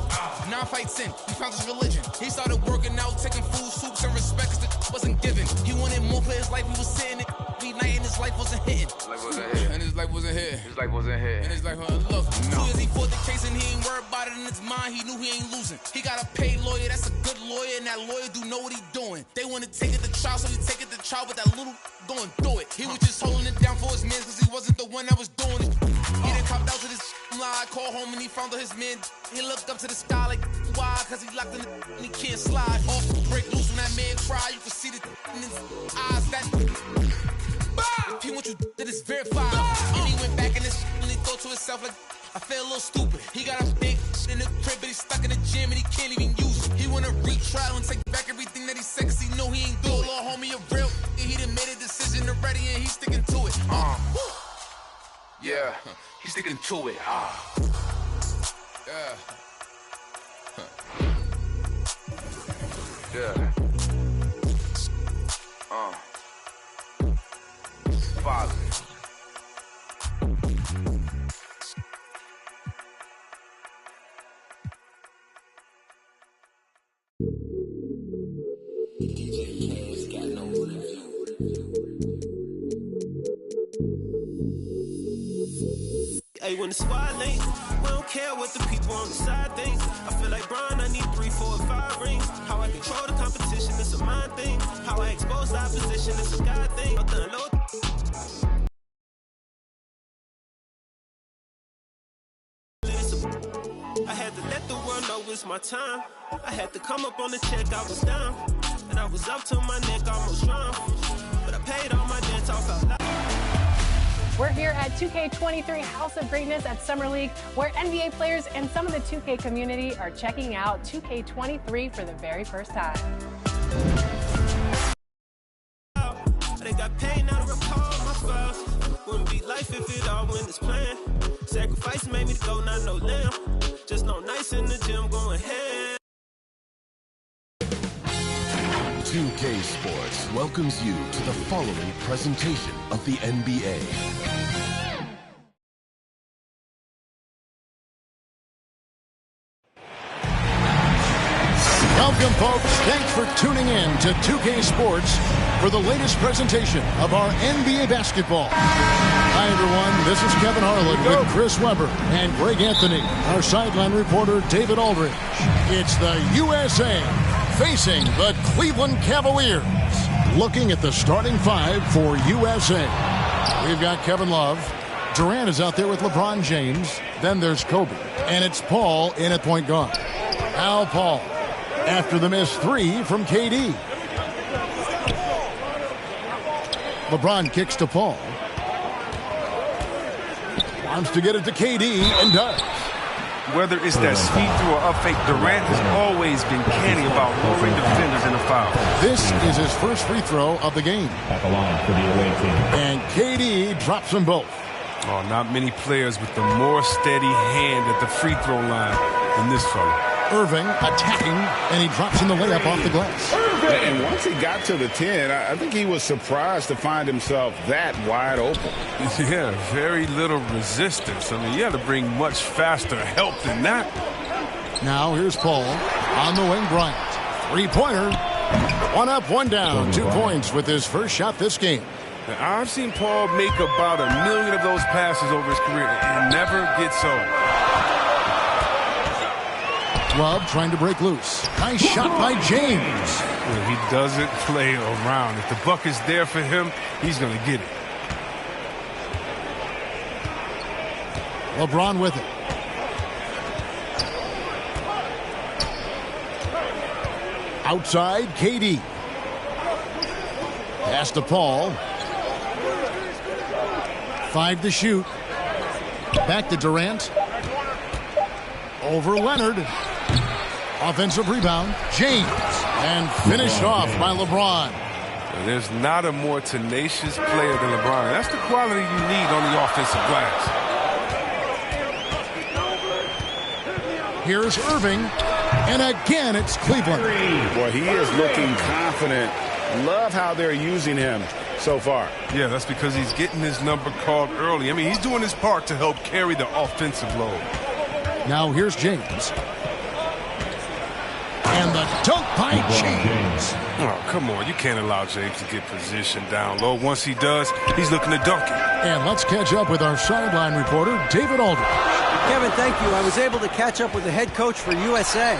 9 fights in, he found his religion. He started working out, taking food, soups, and respect, cause it wasn't given. He wanted more for his life, he was sitting every night, and his life wasn't hitting. And his life wasn't here. And his life, look, 2 years he fought the case, and he ain't worried about it in his mind. He knew he ain't losing. He got a paid lawyer, that's a good lawyer, and that lawyer do know what he doing. They want to take it to trial, so he take it to trial, but that little going through it. He was just holding it down for his man, cause he wasn't the one that was doing it. He done copped out to this lie, called home and he found out his man. He looked up to the sky like, why? Cause he locked in the and he can't slide. Off, break loose when that man cry, you can see the in his eyes. That if he want you that is verified. And he went back in this and he thought to himself like, I feel a little stupid. He got a big in the crib, but he's stuck in the gym and he can't even use it. He wanna retrial and take back everything that he said, cause he know he ain't do it. Little homie a real, he done made a decision already and he's sticking to it. Yeah, he's sticking to it. Yeah. Yeah. Father. Hey, when the squad link, we don't care what the people on the side think. I feel like Brian, I need 3, 4, 5 rings. How I control the competition, it's a mind thing. How I expose the opposition, it's a God thing. I had to let the world know it's my time. I had to come up on the check, I was down. And I was up to my neck, almost drowned. But I paid all my debts off out loud. We're here at 2K23 House of Greatness at Summer League, where NBA players and some of the 2K community are checking out 2K23 for the very first time. They got pain, now to recall my files. Wouldn't be life if it all went as planned. Sacrifice made me go, not no lamb. Just no nights in the gym going ham. 2K Sports welcomes you to the following presentation of the NBA. Welcome, folks. Thanks for tuning in to 2K Sports for the latest presentation of our NBA basketball. Hi, everyone. This is Kevin Harlan with Chris Webber and Greg Anthony, our sideline reporter David Aldridge. It's the USA facing the Cleveland Cavaliers. Looking at the starting five for USA. We've got Kevin Love. Durant is out there with LeBron James. Then there's Kobe. And it's Paul in at point guard. Al Paul after the missed three from KD. LeBron kicks to Paul. Wants to get it to KD and does. Whether it's that speed through or up fake, Durant has always been canny about lowering defenders in the foul. This is his first free throw of the game. At the line for the away team. And KD drops them both. Oh, not many players with a more steady hand at the free throw line than this fella. Irving attacking, and he drops in the layup off the glass. And once he got to the 10, I think he was surprised to find himself that wide open. Yeah, very little resistance. I mean, you had to bring much faster help than that. Now here's Paul on the wing. Bryant, three-pointer. One up, one down. 2 points with his first shot this game. Now, I've seen Paul make about 1 million of those passes over his career and never gets old. Love trying to break loose. Nice shot by James. Well, he doesn't play around. If the buck is there for him, he's going to get it. LeBron with it. Outside, KD. Pass to Paul. 5 to shoot. Back to Durant. Over Leonard. Offensive rebound. James. And finished off by LeBron. There's not a more tenacious player than LeBron. That's the quality you need on the offensive glass. Here's Irving. And again, it's Cleveland. Boy, he is looking confident. Love how they're using him so far. Yeah, that's because he's getting his number called early. I mean, he's doing his part to help carry the offensive load. Now here's James. And the dunk by James. Oh, come on. You can't allow James to get position down low. Once he does, he's looking to dunk it. And let's catch up with our sideline reporter, David Aldridge. Kevin, thank you. I was able to catch up with the head coach for USA.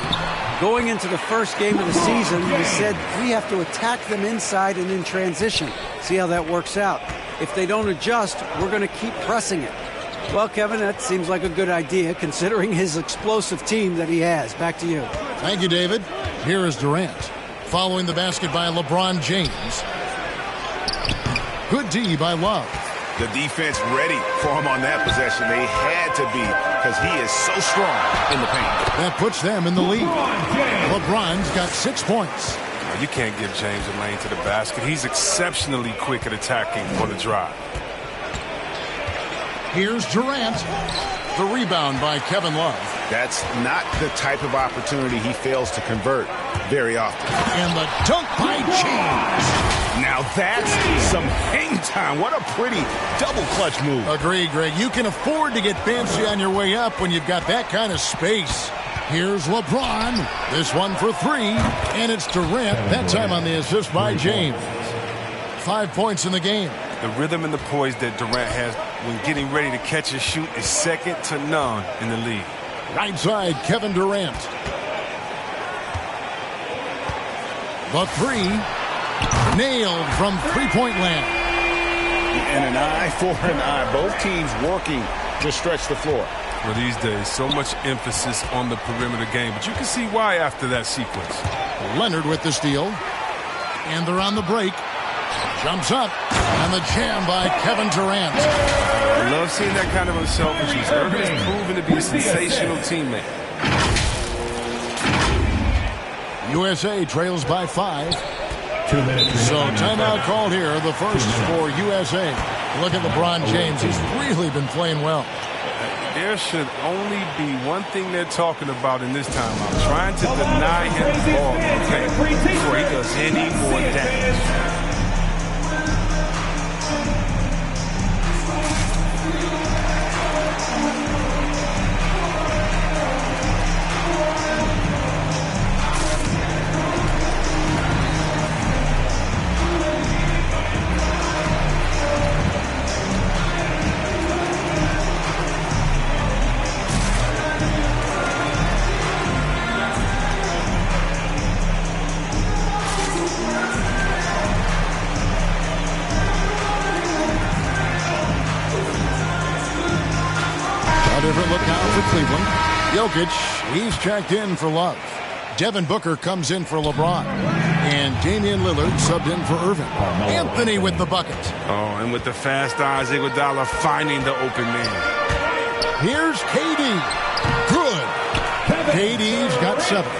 Going into the first game of the season, he said we have to attack them inside and in transition. See how that works out. If they don't adjust, we're going to keep pressing it. Well, Kevin, that seems like a good idea considering his explosive team that he has. Back to you. Thank you, David. Here is Durant. Following the basket by LeBron James. Good D by Love. The defense ready for him on that possession. They had to be because he is so strong in the paint. That puts them in the lead. LeBron's got 6 points. You can't give James a lane to the basket. He's exceptionally quick at attacking on the drive. Here's Durant. The rebound by Kevin Love. That's not the type of opportunity he fails to convert very often. And the dunk by James. Now that's some hang time. What a pretty double clutch move. Agreed, Greg. You can afford to get fancy on your way up when you've got that kind of space. Here's LeBron. This one for 3. And it's Durant. That time on the assist by James. 5 points in the game. The rhythm and the poise that Durant has when getting ready to catch and shoot is second to none in the league. Right side, Kevin Durant. The 3. Nailed from three-point land. And an eye for an eye. Both teams working to stretch the floor. Well, these days, so much emphasis on the perimeter game, but you can see why after that sequence. Leonard with the steal. And they're on the break. Jumps up, and the jam by Kevin Durant. I love seeing that kind of unselfishness. Irving has proven to be a sensational teammate. USA trails by 5. 2 minutes. So timeout called here, the first for USA. Look at LeBron James. He's really been playing well. There should only be one thing they're talking about in this timeout. Trying to deny him the ball before he does any more damage. Different look now for Cleveland. Jokic, he's checked in for Love. Devin Booker comes in for LeBron. And Damian Lillard subbed in for Irving. Anthony with the bucket. Oh, and with the fast eyes, Iguodala finding the open man. Here's KD. Good. KD's got 7.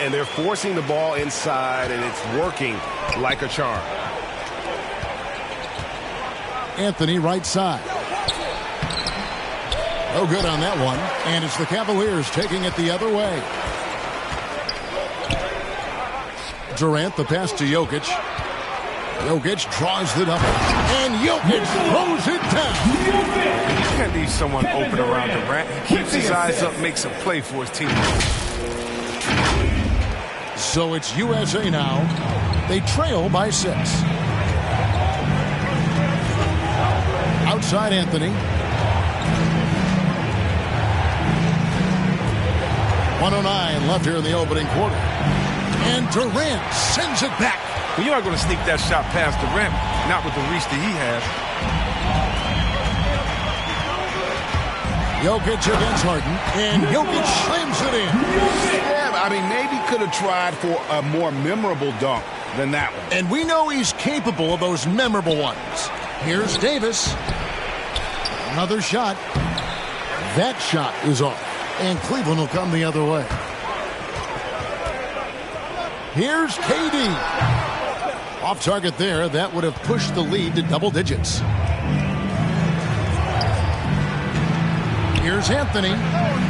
And they're forcing the ball inside, and it's working like a charm. Anthony right side. No good on that one. And it's the Cavaliers taking it the other way. Durant, the pass to Jokic. Jokic draws the double. And Jokic throws it down. You can't leave someone open around Durant. He keeps his eyes up, makes a play for his team. So it's USA now. They trail by 6. Outside Anthony. 1:09 left here in the opening quarter. And Durant sends it back. Well, you're not going to sneak that shot past Durant, not with the reach that he has. Jokic against Harden, and Jokic slams it in. Yeah, I mean, maybe could have tried for a more memorable dunk than that one. And we know he's capable of those memorable ones. Here's Davis. Another shot. That shot is off. And Cleveland will come the other way. Here's KD. Off target there. That would have pushed the lead to double digits. Here's Anthony.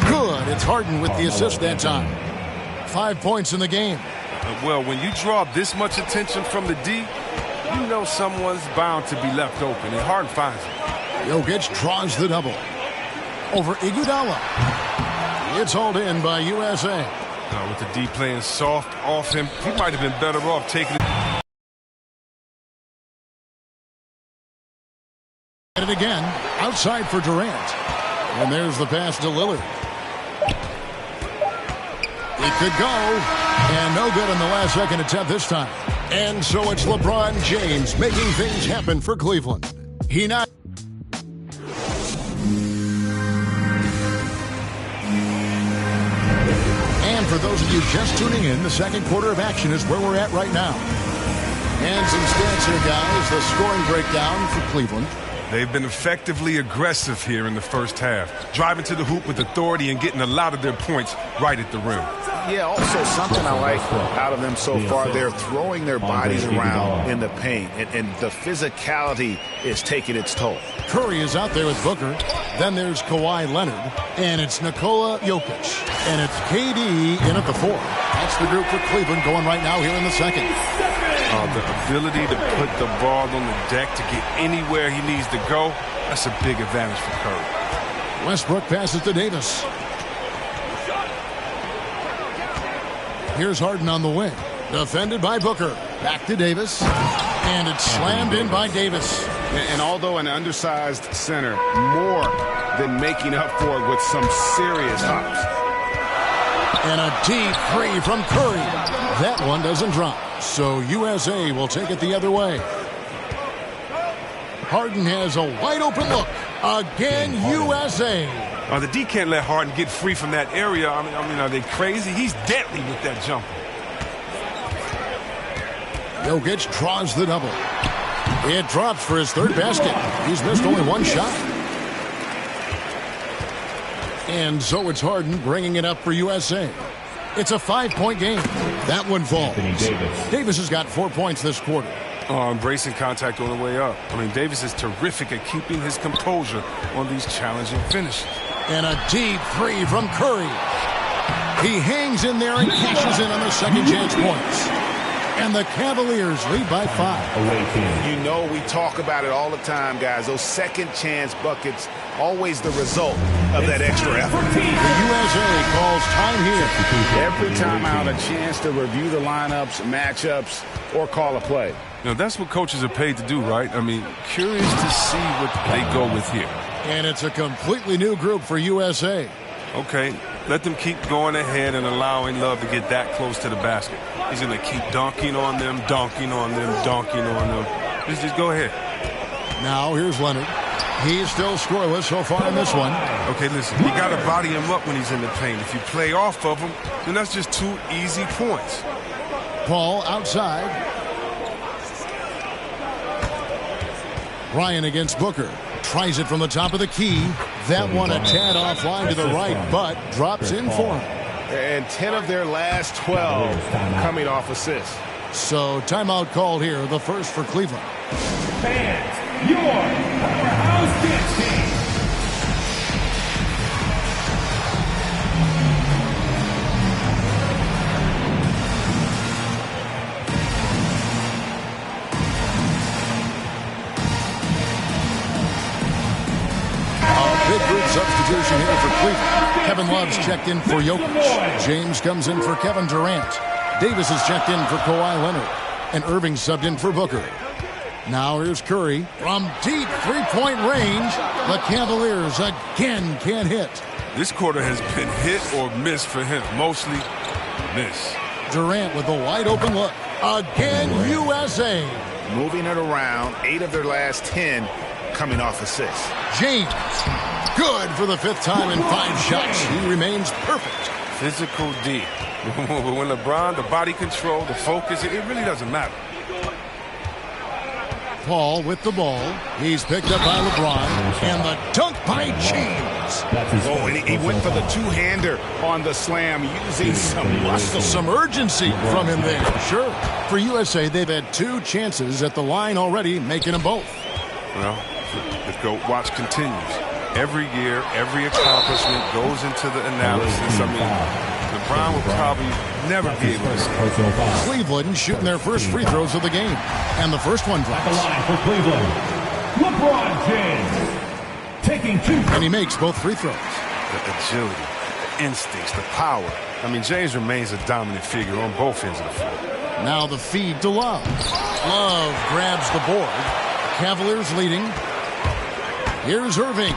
Good. It's Harden with the assist that time. 5 points in the game. Well, when you draw this much attention from the D, you know someone's bound to be left open, and Harden finds it. Jokic draws the double. Over Iguodala. It's hauled in by USA. With the D playing soft off him, he might have been better off taking it. And again, outside for Durant. And there's the pass to Lillard. It could go. And no good on the last second attempt this time. And so it's LeBron James making things happen for Cleveland. He not. For those of you just tuning in, the second quarter of action is where we're at right now. And some stats here, guys. The scoring breakdown for Cleveland. They've been effectively aggressive here in the first half, driving to the hoop with authority and getting a lot of their points right at the rim. Yeah, also something I like out of them so far, they're throwing their bodies around in the paint, and the physicality is taking its toll. Curry is out there with Booker. Then there's Kawhi Leonard, and it's Nikola Jokic. And it's KD in at the 4. That's the group for Cleveland going right now here in the second. The ability to put the ball on the deck to get anywhere he needs to go, that's a big advantage for Curry. Westbrook passes to Davis. Here's Harden on the wing. Defended by Booker. Back to Davis. And it's slammed in by Davis. And although an undersized center, more than making up for it with some serious hops. And a deep three from Curry. That one doesn't drop. So USA will take it the other way. Harden has a wide open look. Again, USA. The D can't let Harden get free from that area. I mean, are they crazy? He's deadly with that jumper. Jokic draws the double. It drops for his third basket. He's missed only one shot. And so it's Harden bringing it up for USA. It's a 5-point game. That one falls. Davis has got 4 points this quarter. Oh, embracing contact on the way up. I mean, Davis is terrific at keeping his composure on these challenging finishes. And a deep three from Curry. He hangs in there and cashes in on the second chance points. And the Cavaliers lead by 5. You know, we talk about it all the time, guys. Those second chance buckets, always the result of that extra effort. The USA calls time here. Every time out, a chance to review the lineups, matchups, or call a play. You know, that's what coaches are paid to do, right? I mean, curious to see what they go with here. And it's a completely new group for USA. Okay, let them keep going ahead and allowing Love to get that close to the basket. He's going to keep dunking on them, dunking on them, dunking on them. Just go ahead. Now here's Leonard. He's still scoreless so far in this one. Okay, listen, you got to body him up when he's in the paint. If you play off of him, then that's just 2 easy points. Paul outside. Ryan against Booker. Tries it from the top of the key. That one a tad offline to the right, but drops in for him. And 10 of their last 12 coming off assists. So timeout called here, the first for Cleveland. Fans, your powerhouse dance team. Big group substitution here for Cleveland. Kevin Love's checked in for Jokic. James comes in for Kevin Durant. Davis is checked in for Kawhi Leonard. And Irving subbed in for Booker. Now here's Curry. From deep three-point range, the Cavaliers again can't hit. This quarter has been hit or miss for him. Mostly miss. Durant with a wide open look. Again, USA. Moving it around, 8 of their last 10 coming off assists. James. Good for the 5th time in 5 shots. He remains perfect. Physical D. But when LeBron, the body control, the focus, it really doesn't matter. Paul with the ball. He's picked up by LeBron. And the dunk by James. Oh, and he went for the two-hander on the slam, using some muscle. Some urgency from him there. Sure. For USA, they've had 2 chances at the line already, making them both. Well, the GOAT watch continues. Every year, every accomplishment goes into the analysis. I mean, LeBron will probably never be able to score. Cleveland shooting their first free throws of the game. And the first one drops. At the line for Cleveland, LeBron James taking 2. And he makes both free throws. The agility, the instincts, the power. I mean, James remains a dominant figure on both ends of the floor. Now the feed to Love. Love grabs the board. Cavaliers leading. Here's Irving.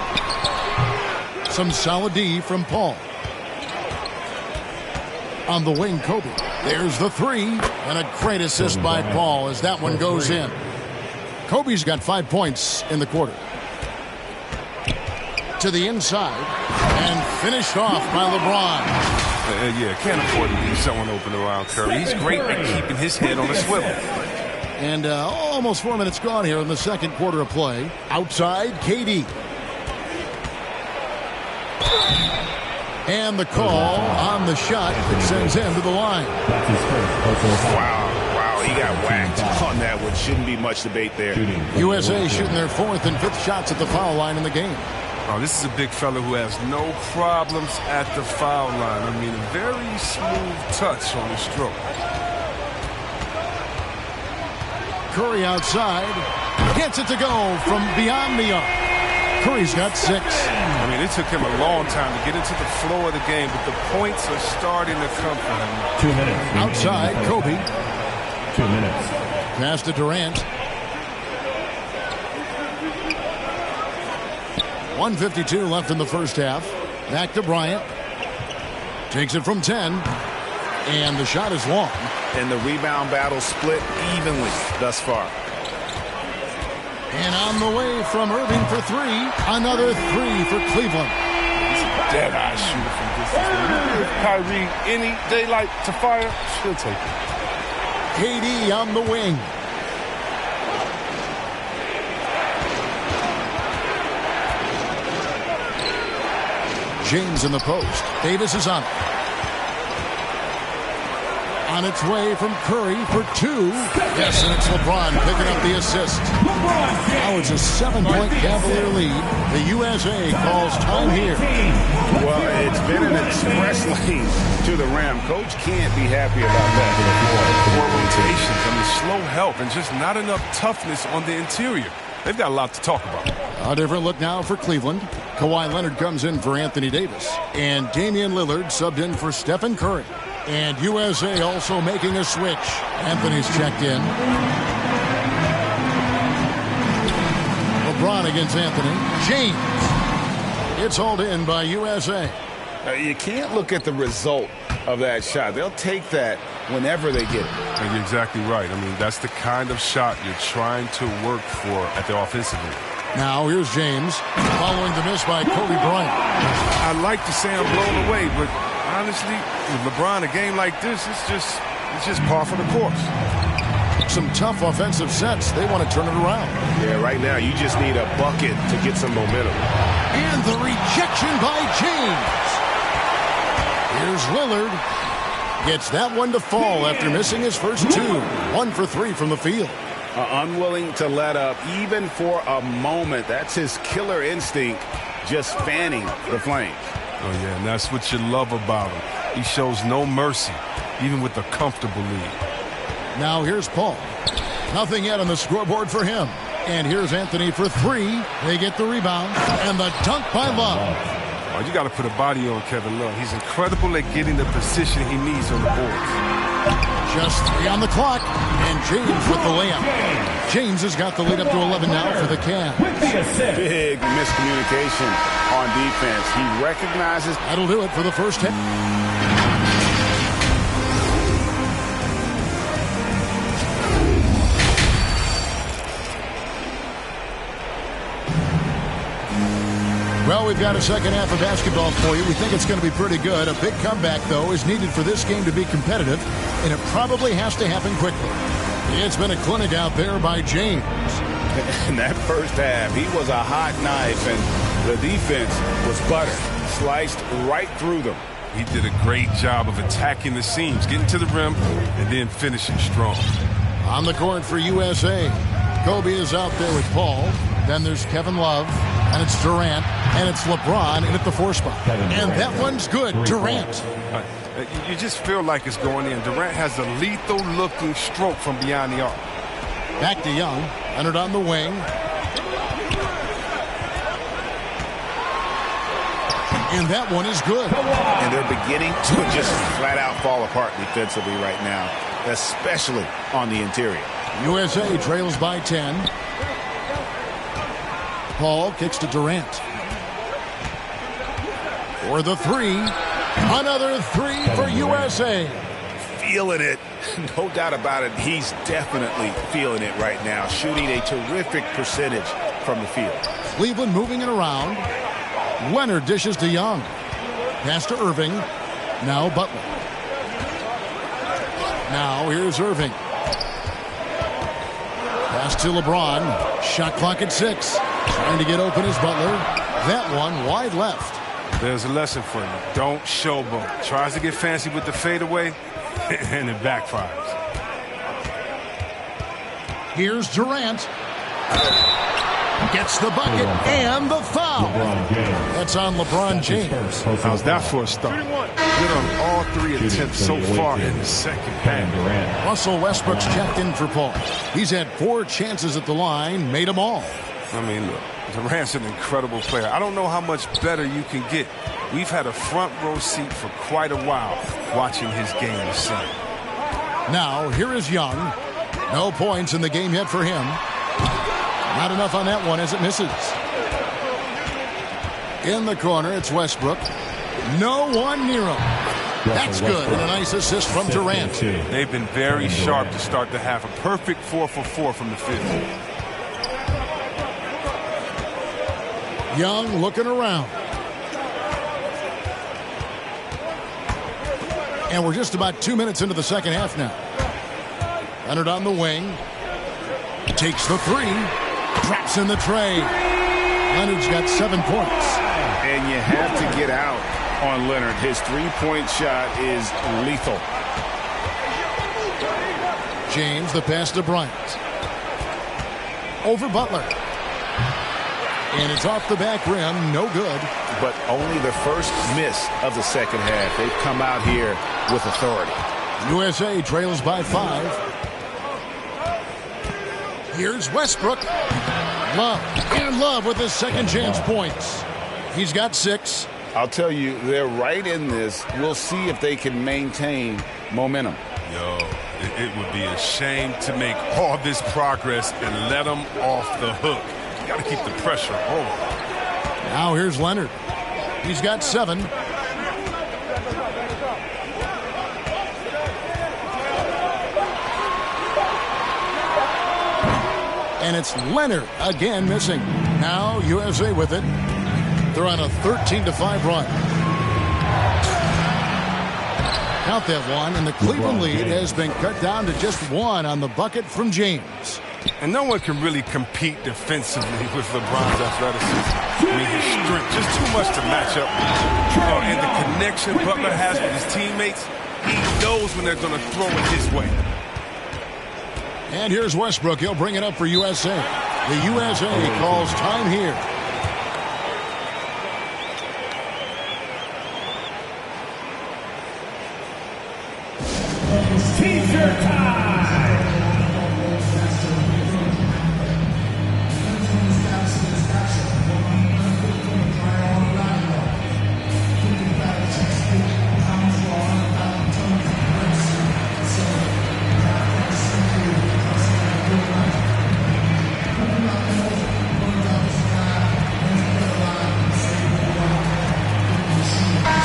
Some solid D from Paul. On the wing, Kobe. There's the 3. And a great assist by Paul as that one goes in. Kobe's got 5 points in the quarter. To the inside. And finished off by LeBron. Yeah, can't afford to leave someone open around Curry. He's great at keeping his head on the swivel. And almost 4 minutes gone here in the second quarter of play. Outside, KD. And the call on the shot that sends him to the line. Wow, he got whacked on that one. Shouldn't be much debate there. USA shooting their 4th and 5th shots at the foul line in the game. Oh, this is a big fella who has no problems at the foul line. I mean, a very smooth touch on the stroke. Curry outside. Gets it to go from beyond the arc. Curry's got 6. I mean, it took him a long time to get into the flow of the game, but the points are starting to come for him. 2 minutes. Outside, Kobe. 2 minutes. Pass to Durant. 1:52 left in the first half. Back to Bryant. Takes it from 10. And the shot is long. And the rebound battle split evenly thus far. And on the way from Irving for 3. Another 3 for Cleveland. Dead-eye shooter from distance. Kyrie, any daylight to fire, she'll take it. KD on the wing. James in the post. Davis is on it. On its way from Curry for 2. Yes, and it's LeBron picking up the assist. Now it's a 7-point Cavalier lead. The USA calls time here. Well, it's been an express lane to the rim. Coach can't be happy about that. 4 rotations, slow help, and just not enough toughness on the interior. They've got a lot to talk about. A different look now for Cleveland. Kawhi Leonard comes in for Anthony Davis. And Damian Lillard subbed in for Stephen Curry. And USA also making a switch. Anthony's checked in. LeBron against Anthony. James. It's hauled in by USA. You can't look at the result of that shot. They'll take that whenever they get it. And you're exactly right. I mean, that's the kind of shot you're trying to work for at the offensive end. Now here's James following the miss by Kobe Bryant. I'd like to say I'm blown away, but honestly, with LeBron, a game like this, it's just par for the course. Some tough offensive sets. They want to turn it around. Yeah, right now you just need a bucket to get some momentum. And the rejection by James. Here's Lillard. Gets that one to fall after missing his first 2. 1 for 3 from the field. Unwilling to let up even for a moment. That's his killer instinct, just fanning the flames. Oh, yeah, and that's what you love about him. He shows no mercy, even with a comfortable lead. Now here's Paul. Nothing yet on the scoreboard for him. And here's Anthony for 3. They get the rebound. And the dunk by Love. Oh, you got to put a body on Kevin Love. He's incredible at getting the position he needs on the boards. Just 3 on the clock. And James with the layup. James has got the lead up to 11 now for the Cavs. Big miscommunication on defense. He recognizes. That'll do it for the first half. Well, we've got a second half of basketball for you. We think it's going to be pretty good. A big comeback, though, is needed for this game to be competitive, and it probably has to happen quickly. It's been a clinic out there by James. In that first half, he was a hot knife, and the defense was butter. Sliced right through them. He did a great job of attacking the seams, getting to the rim, and then finishing strong. On the court for USA, Kobe is out there with Paul. Then there's Kevin Love, and it's Durant, and it's LeBron in at the 4 spot. And that one's good, Durant. You just feel like it's going in. Durant has a lethal-looking stroke from beyond the arc. Back to Young. Leonard on the wing. And that one is good. And they're beginning to just flat-out fall apart defensively right now, especially on the interior. USA trails by 10. Paul kicks to Durant. For the 3. Another 3 for USA. Feeling it. No doubt about it. He's definitely feeling it right now. Shooting a terrific percentage from the field. Cleveland moving it around. Leonard dishes to Young. Pass to Irving. Now Butler. Now here's Irving. Pass to LeBron. Shot clock at 6. Trying to get open is Butler. That one wide left. There's a lesson for him. Don't showboat. Tries to get fancy with the fadeaway, and it backfires. Here's Durant. Gets the bucket and the foul. That's on LeBron James. How's that for a start? Good on all 3 attempts so far in the second half. Russell Westbrook's checked in for Paul. He's had 4 chances at the line, made them all. I mean, look, Durant's an incredible player. I don't know how much better you can get. We've had a front row seat for quite a while watching his game this summer. Now, here is Young. No points in the game yet for him. Not enough on that one as it misses. In the corner, it's Westbrook. No one near him. That's good. And a nice assist from Durant. They've been very sharp to start the half. A perfect 4 for 4 from the field. Young looking around. And we're just about 2 minutes into the second half now. Leonard on the wing. Takes the 3. Drops in the tray. Leonard's got 7 points. And and you have to get out on Leonard. His three-point shot is lethal. James, the pass to Bryant. Over Butler. And it's off the back rim, no good. But only the first miss of the second half. They've come out here with authority. USA trails by 5. Here's Westbrook. Love with his second chance points. He's got 6. I'll tell you, they're right in this. We'll see if they can maintain momentum. It would be a shame to make all this progress and let them off the hook. You got to keep the pressure on. Now here's Leonard. He's got 7. And it's Leonard again missing. Now USA with it. They're on a 13-5 run. Count that one, and the Cleveland lead has been cut down to just 1 on the bucket from James. And no one can really compete defensively with LeBron's athleticism. I mean, his strength, just too much to match up with. And the connection Butler has with his teammates, he knows when they're going to throw it his way. And here's Westbrook. He'll bring it up for USA. The USA calls time here. T-shirt time!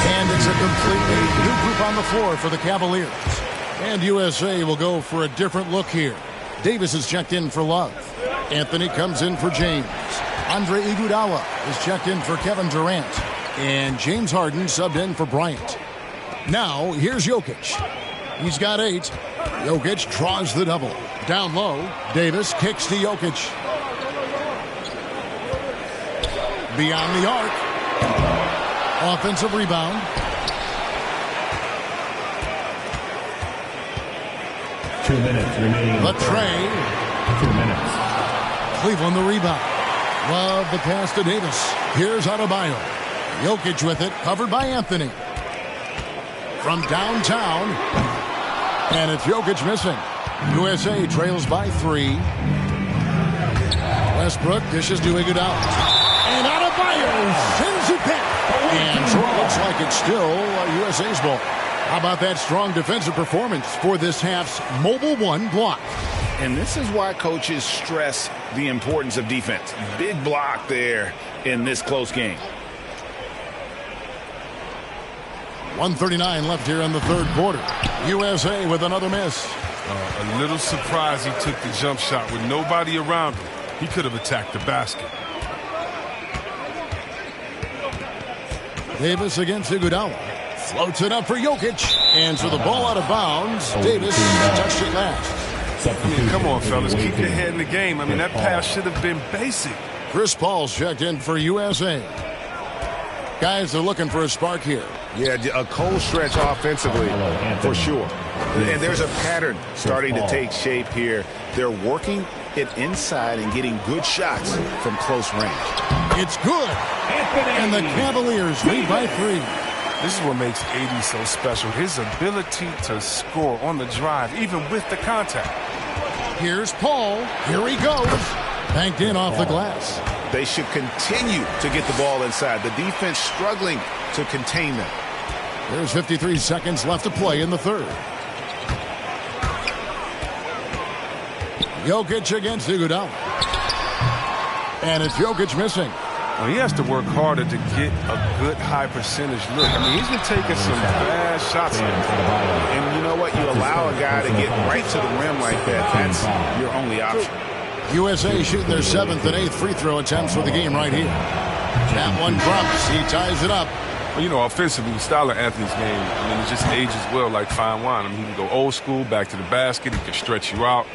And it's a completely new group on the floor for the Cavaliers. And USA will go for a different look here. Davis is checked in for Love. Anthony comes in for James. Andre Iguodala is checked in for Kevin Durant. And James Harden subbed in for Bryant. Now, here's Jokic. He's got 8. Jokic draws the double. Down low, Davis kicks to Jokic. Beyond the arc. Offensive rebound. Two minutes remaining. Latrey. 2 minutes. Cleveland the rebound. Love the pass to Davis. Here's Adebayo. Jokic with it, covered by Anthony. From downtown. And it's Jokic missing. USA trails by 3. Westbrook dishes to Iguodala. And Adebayo sends it back. And so it looks like it's still USA's ball. How about that strong defensive performance for this half's Mobile One block? And this is why coaches stress the importance of defense. Big block there in this close game. 1:39 left here in the third quarter. USA with another miss. A little surprised he took the jump shot with nobody around him. He could have attacked the basket. Davis against Iguodala. Floats it up for Jokic. And so the ball out of bounds. Davis touched it last. I mean, come on, fellas. Keep your head in the game. I mean, that pass should have been basic. Chris Paul's checked in for USA. Guys are looking for a spark here. Yeah, a cold stretch offensively, for sure. And there's a pattern starting to take shape here. They're working it inside and getting good shots from close range. It's good. And the Cavaliers lead by 3. This is what makes AD so special. His ability to score on the drive, even with the contact. Here's Paul. Here he goes. Banked in off the glass. They should continue to get the ball inside. The defense struggling to contain them. There's 53 seconds left to play in the third. Jokic against Iguodala. And it's Jokic missing. Well, he has to work harder to get a good high percentage look. I mean, he's been taking some bad shots. And you know what? You allow a guy to get right to the rim like that. That's your only option. USA shooting their 7th and 8th free throw attempts for the game right here. That one drops. He ties it up. Well, you know, offensively, the style of Anthony's game, I mean, it just ages well like fine wine. I mean, he can go old school, back to the basket. He can stretch you out.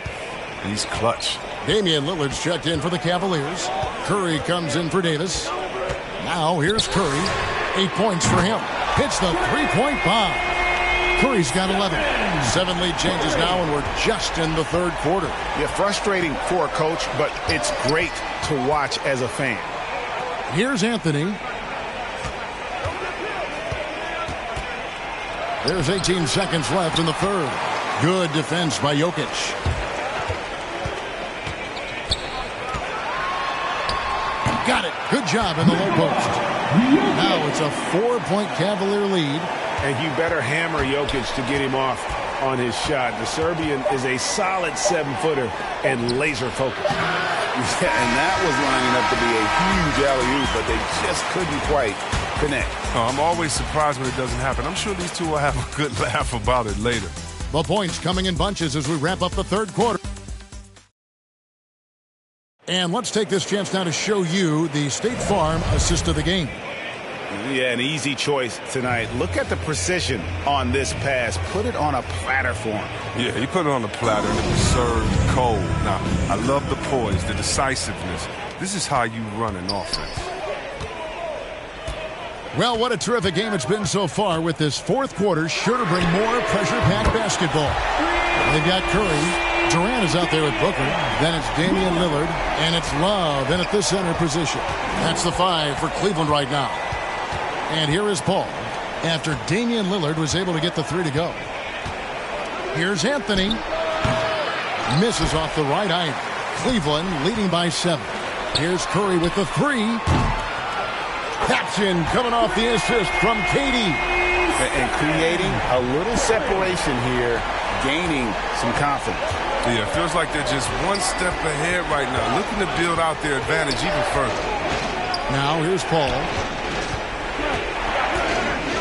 And he's clutch. Damian Lillard's checked in for the Cavaliers. Curry comes in for Davis. Now here's Curry. 8 points for him. Hits the three-point bomb. Curry's got 11. 7 lead changes now, and we're just in the third quarter. Yeah, frustrating for a coach, but it's great to watch as a fan. Here's Anthony. There's 18 seconds left in the third. Good defense by Jokic. Got it. Good job in the low post. Now it's a 4-point Cavalier lead. And you better hammer Jokic to get him off on his shot. The Serbian is a solid 7-footer and laser focused. Yeah, and that was lining up to be a huge alley-oop, but they just couldn't quite connect. Oh, I'm always surprised when it doesn't happen. I'm sure these two will have a good laugh about it later. The points coming in bunches as we wrap up the third quarter. And let's take this chance now to show you the State Farm assist of the game. Yeah, an easy choice tonight. Look at the precision on this pass. Put it on a platter for him. Yeah, he put it on the platter and it was served cold. Now, I love the poise, the decisiveness. This is how you run an offense. Well, what a terrific game it's been so far, with this fourth quarter sure to bring more pressure-packed basketball. They've got Curry. Durant is out there with Booker. Then it's Damian Lillard. And it's Love in at the center position. That's the 5 for Cleveland right now. And here is Paul after Damian Lillard was able to get the 3 to go. Here's Anthony. Misses off the right eye. Cleveland leading by 7. Here's Curry with the 3. Taps in, coming off the assist from KD. And creating a little separation here, gaining some confidence. Yeah, it feels like they're just one step ahead right now, looking to build out their advantage even further. Now here's Paul.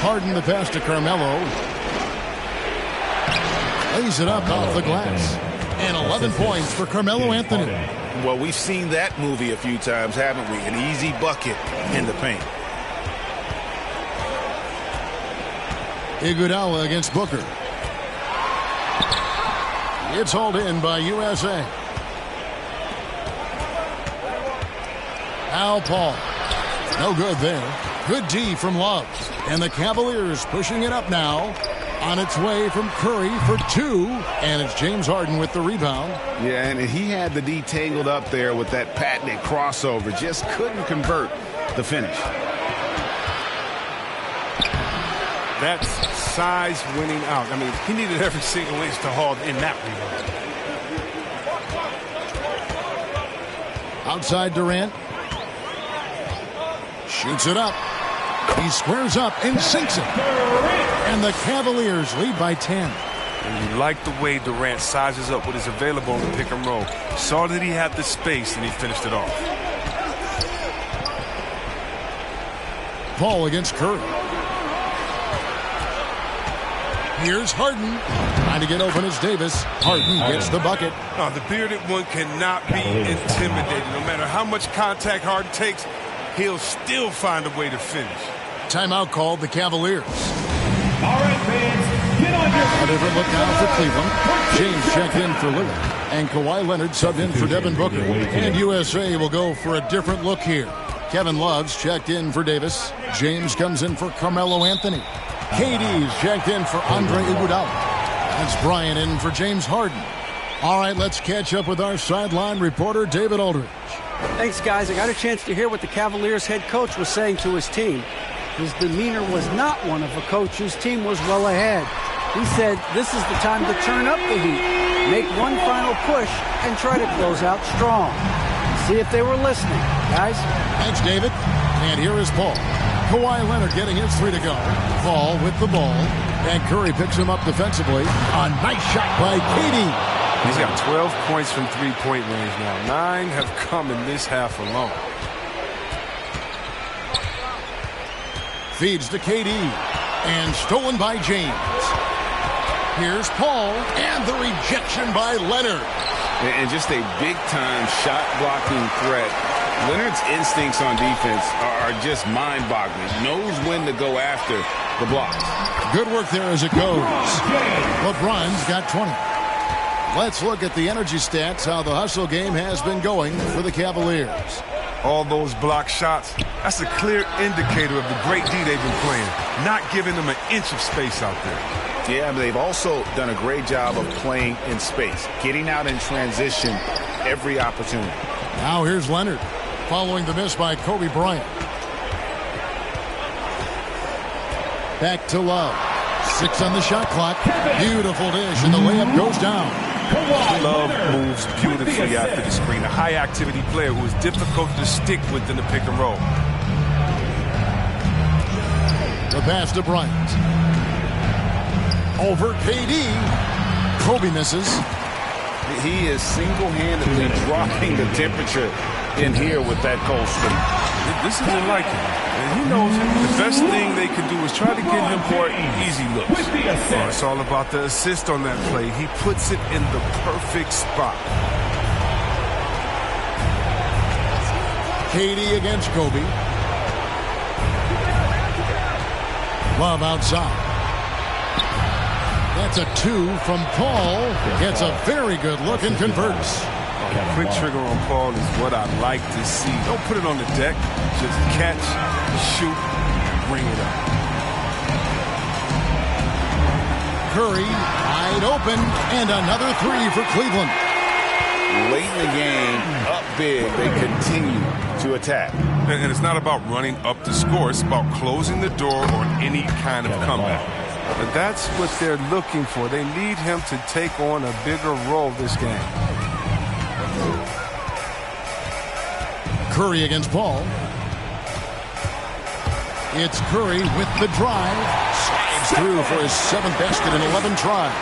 Harden the pass to Carmelo. Lays it up off the glass. And 11 points for Carmelo Anthony. Well, we've seen that movie a few times, haven't we? An easy bucket in the paint. Iguodala against Booker. It's hauled in by USA. Al Paul. No good there. Good D from Love. And the Cavaliers pushing it up now. On its way from Curry for 2. And it's James Harden with the rebound. Yeah, and he had the D tangled up there with that patented crossover. Just couldn't convert the finish. That's size winning out. I mean, he needed every single inch to haul in that rebound. Outside Durant. Shoots it up. He squares up and sinks it. And the Cavaliers lead by 10. And you like the way Durant sizes up what is available in the pick and roll. Saw that he had the space and he finished it off. Paul against Curry. Here's Harden. Trying to get open as Davis. Harden gets the bucket. Oh, the bearded one cannot be intimidated. No matter how much contact Harden takes, he'll still find a way to finish. Timeout called the Cavaliers. All right, fans, get on your... A different look now for Cleveland. James checked in for Lillard. And Kawhi Leonard subbed in for Devin Booker. And USA will go for a different look here. Kevin Love's checked in for Davis. James comes in for Carmelo Anthony. KD's checked in for Andre Iguodala. That's Brian in for James Harden. All right, let's catch up with our sideline reporter, David Aldridge. Thanks, guys. I got a chance to hear what the Cavaliers head coach was saying to his team. His demeanor was not one of a coach whose team was well ahead. He said this is the time to turn up the heat, make one final push, and try to close out strong. See if they were listening, guys. Thanks, David. And here is Paul. Kawhi Leonard getting his 3 to go. Paul with the ball. And Curry picks him up defensively. A nice shot by KD. He's got 12 points from three-point range now. 9 have come in this half alone. Feeds to KD. And stolen by James. Here's Paul. And the rejection by Leonard. And just a big-time shot-blocking threat. Leonard's instincts on defense are just mind-boggling. Knows when to go after the blocks. Good work there as it goes. LeBron's got 20. Let's look at the energy stats, how the hustle game has been going for the Cavaliers. all those block shots, that's a clear indicator of the great D they've been playing, not giving them an inch of space out there. Yeah, but they've also done a great job of playing in space, getting out in transition every opportunity. Now here's Leonard, following the miss by Kobe Bryant. Back to Love. 6 on the shot clock. Beautiful dish, and the layup goes down. Love moves beautifully after the screen. A high-activity player who is difficult to stick with in the pick and roll. The pass to Bryant. Over KD. Kobe misses. He is single-handedly dropping the temperature in here with that cold streak. This isn't like him. And he knows it. The best thing they can do is try to get him more easy looks. It's all about the assist on that play. He puts it in the perfect spot. KD against Kobe. Love outside. That's a 2 from Paul. Gets a very good look and converts. Quick trigger on Paul is what I like to see. Don't put it on the deck. Just catch, shoot, bring it up. Curry, wide open, and another 3 for Cleveland. Late in the game, up big, they continue to attack. And it's not about running up the score. It's about closing the door on any kind of comeback. But that's what they're looking for. They need him to take on a bigger role this game. Curry against Paul. It's Curry with the drive. Slides through for his 7th basket in 11 tries.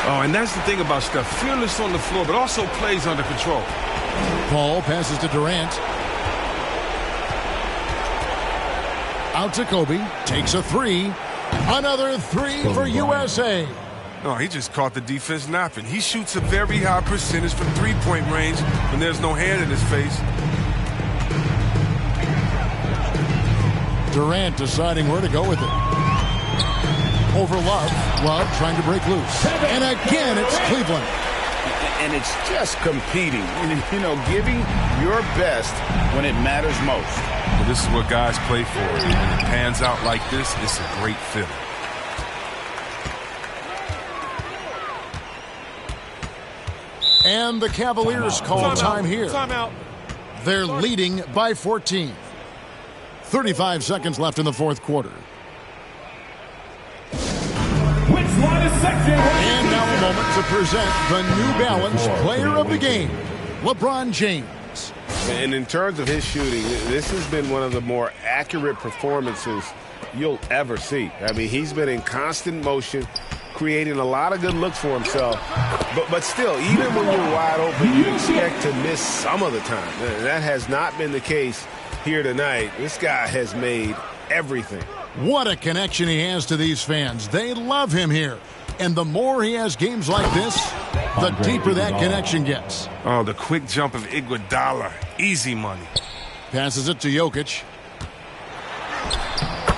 Oh, and that's the thing about Steph. Fearless on the floor, but also plays under control. Paul passes to Durant. Out to Kobe. Takes a 3. Another 3 for USA. No, he just caught the defense napping. He shoots a very high percentage from three-point range when there's no hand in his face. Durant deciding where to go with it. Over Love. Love trying to break loose. And again, it's Cleveland. And it's just competing. You know, giving your best when it matters most. Well, this is what guys play for. When it pans out like this, it's a great feeling. And the Cavaliers call time here. Timeout. They're leading by 14. 35 seconds left in the fourth quarter. And now a moment to present the New Balance Player of the Game, LeBron James. And in terms of his shooting, this has been one of the more accurate performances you'll ever see. I mean, he's been in constant motion, creating a lot of good looks for himself. But still, even when you're wide open, you expect to miss some of the time. That has not been the case here tonight. This guy has made everything. What a connection he has to these fans. They love him here. And the more he has games like this, the deeper that connection gets. Oh, the quick jump of Iguodala. Easy money. Passes it to Jokic.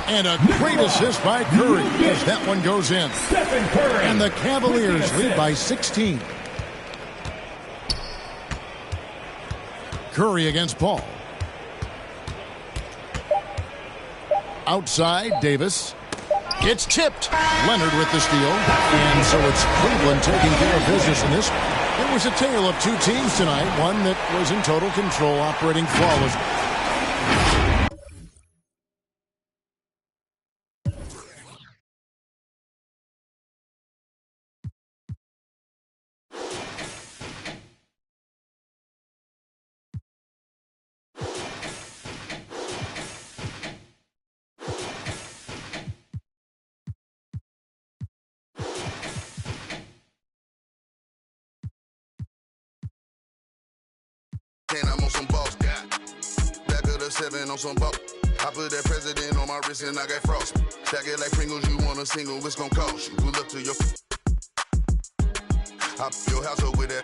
And a great assist by Curry as that one goes in. And the Cavaliers lead by 16. Curry against Paul. Outside, Davis. It's tipped. Leonard with the steal. And so it's Cleveland taking care of business in this one. It was a tale of two teams tonight. One that was in total control, operating flawless. I'm on some boss guy. Back of the 7 on some ball. I put that president on my wrist and I got frost. Stack it like Pringles, you want a single, it's gonna cost you. Pull up to your hop your house up with that.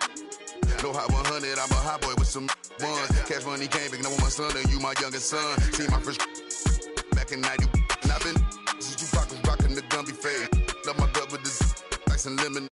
No hot 100, I'm a hot boy with some ones. Cash money came back, now with my son and you my youngest son. See my first back in 90. And I've been since you fuckers rocking the Gumby fade. Love my gut with this ice and lemon.